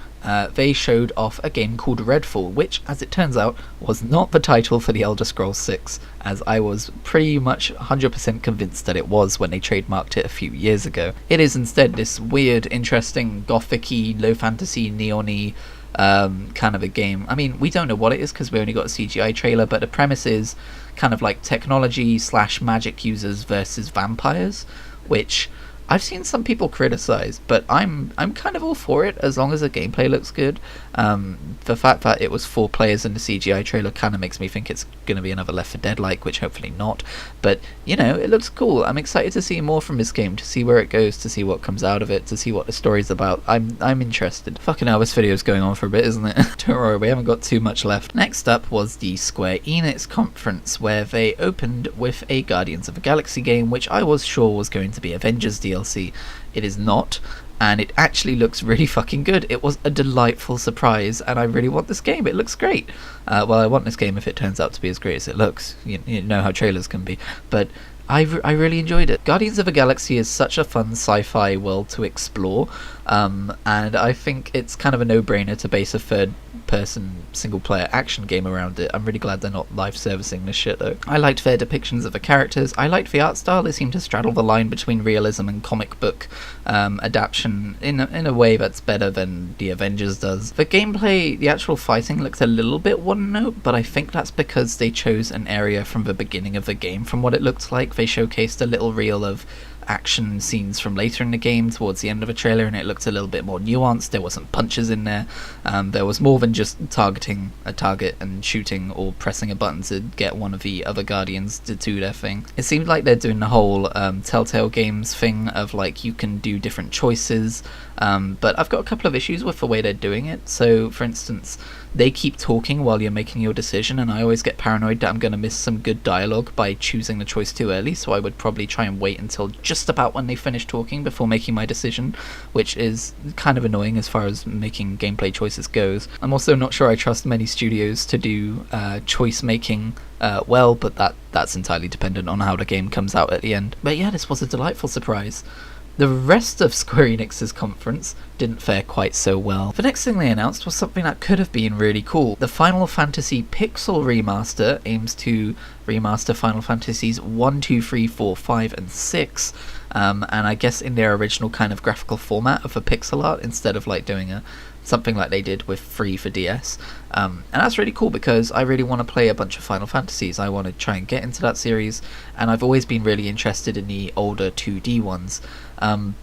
they showed off a game called Redfall, which, as it turns out, was not the title for The Elder Scrolls 6, as I was pretty much 100% convinced that it was when they trademarked it a few years ago. It is instead this weird, interesting, gothic-y, low fantasy, neon-y kind of a game. I mean, we don't know what it is because we only got a CGI trailer, but the premise is kind of like technology / magic users versus vampires, which I've seen some people criticize, but I'm kind of all for it as long as the gameplay looks good. The fact that it was 4 players in the CGI trailer kind of makes me think it's going to be another Left 4 Dead-like, which hopefully not. But, you know, it looks cool. I'm excited to see more from this game, to see where it goes, to see what comes out of it, to see what the story's about. I'm interested. Fucking hell, this video's going on for a bit, isn't it? Don't worry, we haven't got too much left. Next up was the Square Enix conference, where they opened with a Guardians of the Galaxy game, which I was sure was going to be Avengers DLC. It is not, and it actually looks really fucking good. It was a delightful surprise, and I really want this game. It looks great. Well, I want this game if it turns out to be as great as it looks. You know how trailers can be. But I really enjoyed it. Guardians of the Galaxy is such a fun sci-fi world to explore, and I think it's kind of a no-brainer to base a third-person single-player action game around it. I'm really glad they're not live-servicing this shit, though. I liked their depictions of the characters. I liked the art style. They seem to straddle the line between realism and comic book adaptation in a way that's better than the Avengers does. The gameplay, the actual fighting, looks a little bit one-note, but I think that's because they chose an area from the beginning of the game. From what it looked like, they showcased a little reel of action scenes from later in the game towards the end of a trailer, and it looked a little bit more nuanced. There wasn't punches in there. There was more than just targeting a target and shooting or pressing a button to get one of the other Guardians to do their thing. It seemed like they're doing the whole Telltale Games thing of like you can do different choices, but I've got a couple of issues with the way they're doing it. So for instance, they keep talking while you're making your decision, and I always get paranoid that I'm going to miss some good dialogue by choosing the choice too early, so I would probably try and wait until just about when they finish talking before making my decision, which is kind of annoying as far as making gameplay choices goes. I'm also not sure I trust many studios to do choice making well, but that's entirely dependent on how the game comes out at the end. But yeah, this was a delightful surprise. The rest of Square Enix's conference didn't fare quite so well. The next thing they announced was something that could have been really cool. The Final Fantasy Pixel Remaster aims to remaster Final Fantasies 1, 2, 3, 4, 5, and 6, and I guess in their original kind of graphical format of a pixel art, instead of like doing something like they did with 3 for DS. And that's really cool because I really want to play a bunch of Final Fantasies. I want to try and get into that series, and I've always been really interested in the older 2D ones.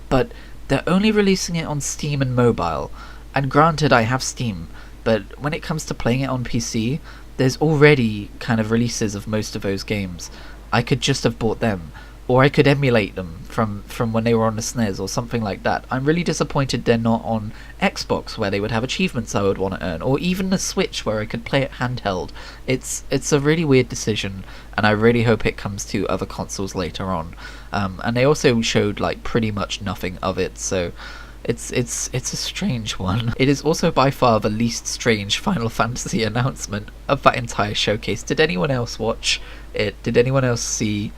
But they're only releasing it on Steam and mobile. And granted, I have Steam, but when it comes to playing it on PC, there's already kind of releases of most of those games. I could just have bought them, or I could emulate them from when they were on the SNES or something like that. I'm really disappointed they're not on Xbox, where they would have achievements I would want to earn, or even the Switch, where I could play it handheld. It's a really weird decision, and I really hope it comes to other consoles later on. And they also showed like pretty much nothing of it, so it's a strange one. It is also by far the least strange Final Fantasy announcement of that entire showcase. Did anyone else watch it? Did anyone else see...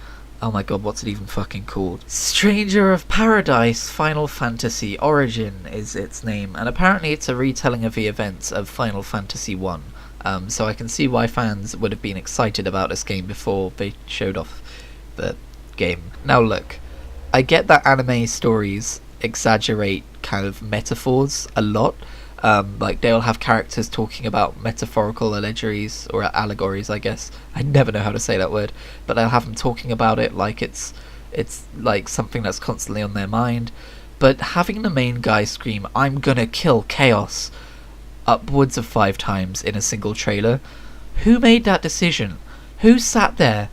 Oh my god, what's it even fucking called? Stranger of Paradise Final Fantasy Origin is its name, and apparently it's a retelling of the events of Final Fantasy 1. So I can see why fans would have been excited about this game before they showed off the game. Now look, I get that anime stories exaggerate kind of metaphors a lot. Like they'll have characters talking about metaphorical allegories, or allegories, I guess. I never know how to say that word, but they'll have them talking about it like it's like something that's constantly on their mind. But having the main guy scream, "I'm gonna kill Chaos," upwards of 5 times in a single trailer, who made that decision? Who sat there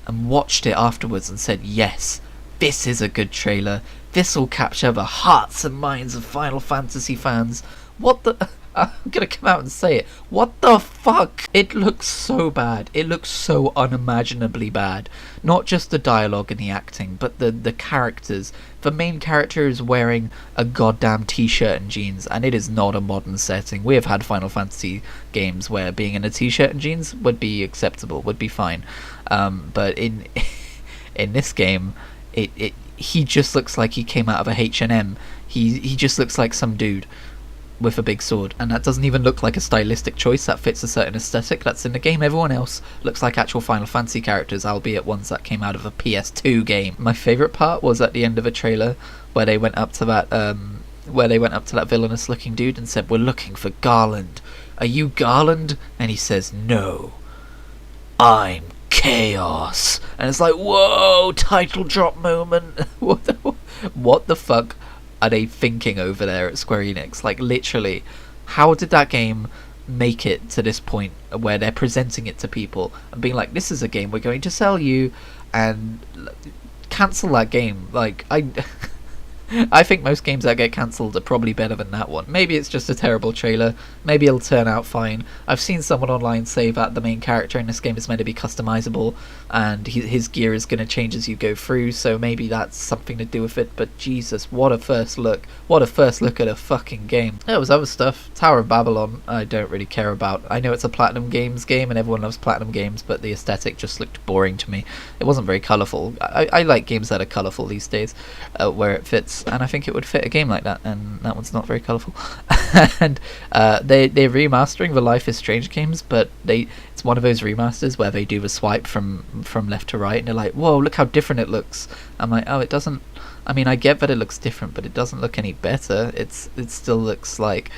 and watched it afterwards and said, yes, this is a good trailer, this will capture the hearts and minds of Final Fantasy fans? What the... I'm gonna come out and say it. What the fuck? It looks so bad. It looks so unimaginably bad. Not just the dialogue and the acting, but the characters. The main character is wearing a goddamn t-shirt and jeans, and it is not a modern setting. We have had Final Fantasy games where being in a t-shirt and jeans would be acceptable, would be fine. But in this game, he just looks like he came out of a H&M. He just looks like some dude with a big sword, and that doesn't even look like a stylistic choice that fits a certain aesthetic that's in the game. Everyone else looks like actual Final Fantasy characters, albeit ones that came out of a PS2 game. My favourite part was at the end of a trailer where they went up to that villainous looking dude and said, "We're looking for Garland. Are you Garland?" And he says, "No, I'm Chaos." And it's like, whoa, title drop moment. What the fuck are they thinking over there at Square Enix? Like, literally, how did that game make it to this point where they're presenting it to people and being like, this is a game we're going to sell you, and cancel that game? Like, I think most games that get cancelled are probably better than that one. Maybe it's just a terrible trailer. Maybe it'll turn out fine. I've seen someone online say that the main character in this game is meant to be customizable, and his gear is going to change as you go through, so maybe that's something to do with it. But Jesus, what a first look. What a first look at a fucking game. There was other stuff. Tower of Babylon, I don't really care about. I know it's a Platinum Games game, and everyone loves Platinum Games, but the aesthetic just looked boring to me. It wasn't very colourful. I like games that are colourful these days, where it fits. And I think it would fit a game like that, and that one's not very colourful. And they're remastering the Life is Strange games, but it's one of those remasters where they do the swipe from left to right, and they're like, whoa, look how different it looks. I'm like, oh, it doesn't... I mean, I get that it looks different, but it doesn't look any better. It still looks like...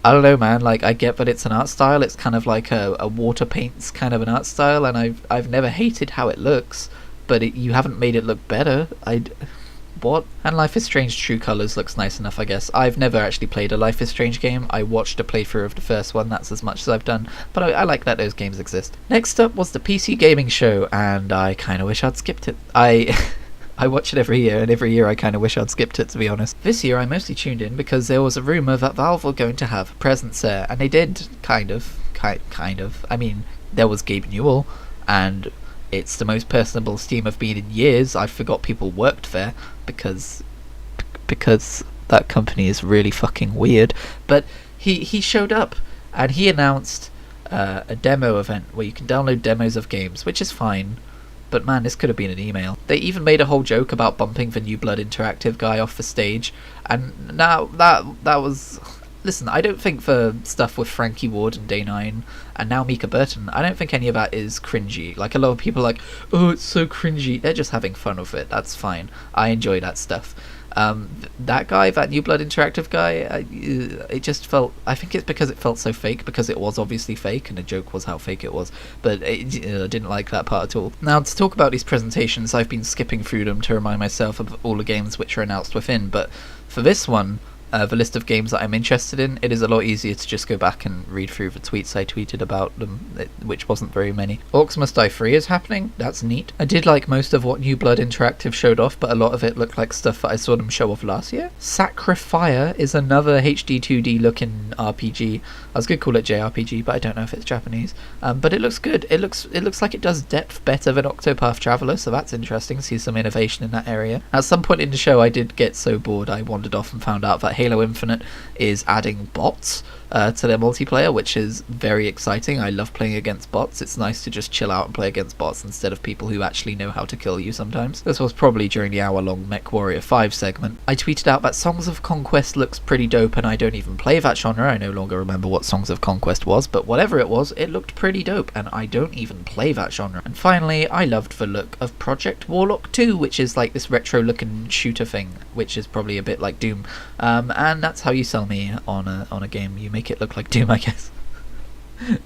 I don't know, man. Like, I get that it's an art style. It's kind of like a water paints kind of an art style, and I've never hated how it looks. but you haven't made it look better. What? And Life is Strange True Colors looks nice enough, I guess. I've never actually played a Life is Strange game. I watched a playthrough of the first one, that's as much as I've done, but I like that those games exist. Next up was the PC Gaming Show, and I kind of wish I'd skipped it. I watch it every year, and every year I kind of wish I'd skipped it, to be honest. This year I mostly tuned in because there was a rumour that Valve were going to have a presence there, and they did, kind of. I mean, there was Gabe Newell, and it's the most personable Steam I've been in years. I forgot people worked there because that company is really fucking weird. But he showed up and he announced a demo event where you can download demos of games, which is fine. But man, this could have been an email. They even made a whole joke about bumping the New Blood Interactive guy off the stage, and now that was. Listen, I don't think the stuff with Frankie Ward and Day 9 and now Mika Burton, I don't think any of that is cringy. Like, a lot of people are like, oh, it's so cringy. They're just having fun with it. That's fine. I enjoy that stuff. That guy, that New Blood Interactive guy, it just felt... I think it's because it felt so fake, because it was obviously fake, and the joke was how fake it was. But I didn't like that part at all. Now, to talk about these presentations, I've been skipping through them to remind myself of all the games which are announced within, but for this one... the list of games that I'm interested in, it is a lot easier to just go back and read through the tweets I tweeted about them, which wasn't very many. Orcs Must Die Free is happening, that's neat. I did like most of what New Blood Interactive showed off, but a lot of it looked like stuff that I saw them show off last year. Sacrifier is another HD 2D looking RPG. I was going to call it JRPG, but I don't know if it's Japanese. But it looks good. It looks like it does depth better than Octopath Traveler, so that's interesting to see some innovation in that area. At some point in the show I did get so bored I wandered off and found out that Halo Infinite is adding bots to their multiplayer, which is very exciting. I love playing against bots. It's nice to just chill out and play against bots instead of people who actually know how to kill you sometimes. This was probably during the hour-long MechWarrior 5 segment. I tweeted out that Songs of Conquest looks pretty dope, and I don't even play that genre. I no longer remember what Songs of Conquest was, but whatever it was, it looked pretty dope, and I don't even play that genre. And finally, I loved the look of Project Warlock 2, which is like this retro-looking shooter thing, which is probably a bit like Doom. And that's how you sell me on a game. You make it look like Doom, I guess.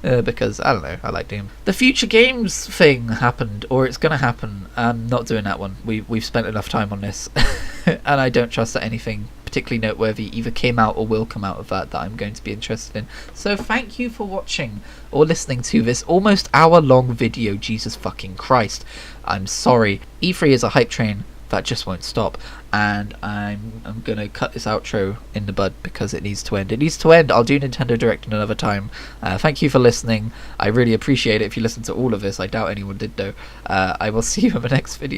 Because, I don't know, I like Doom. The Future Games thing happened, or it's gonna happen. I'm not doing that one. We've spent enough time on this, and I don't trust that anything particularly noteworthy either came out or will come out of that I'm going to be interested in. So thank you for watching or listening to this almost hour-long video. Jesus fucking Christ. I'm sorry. E3 is a hype train that just won't stop, and I'm gonna cut this outro in the bud because it needs to end. It needs to end. I'll do Nintendo Direct another time. Thank you for listening. I really appreciate it if you listen to all of this. I doubt anyone did though. I will see you in the next video.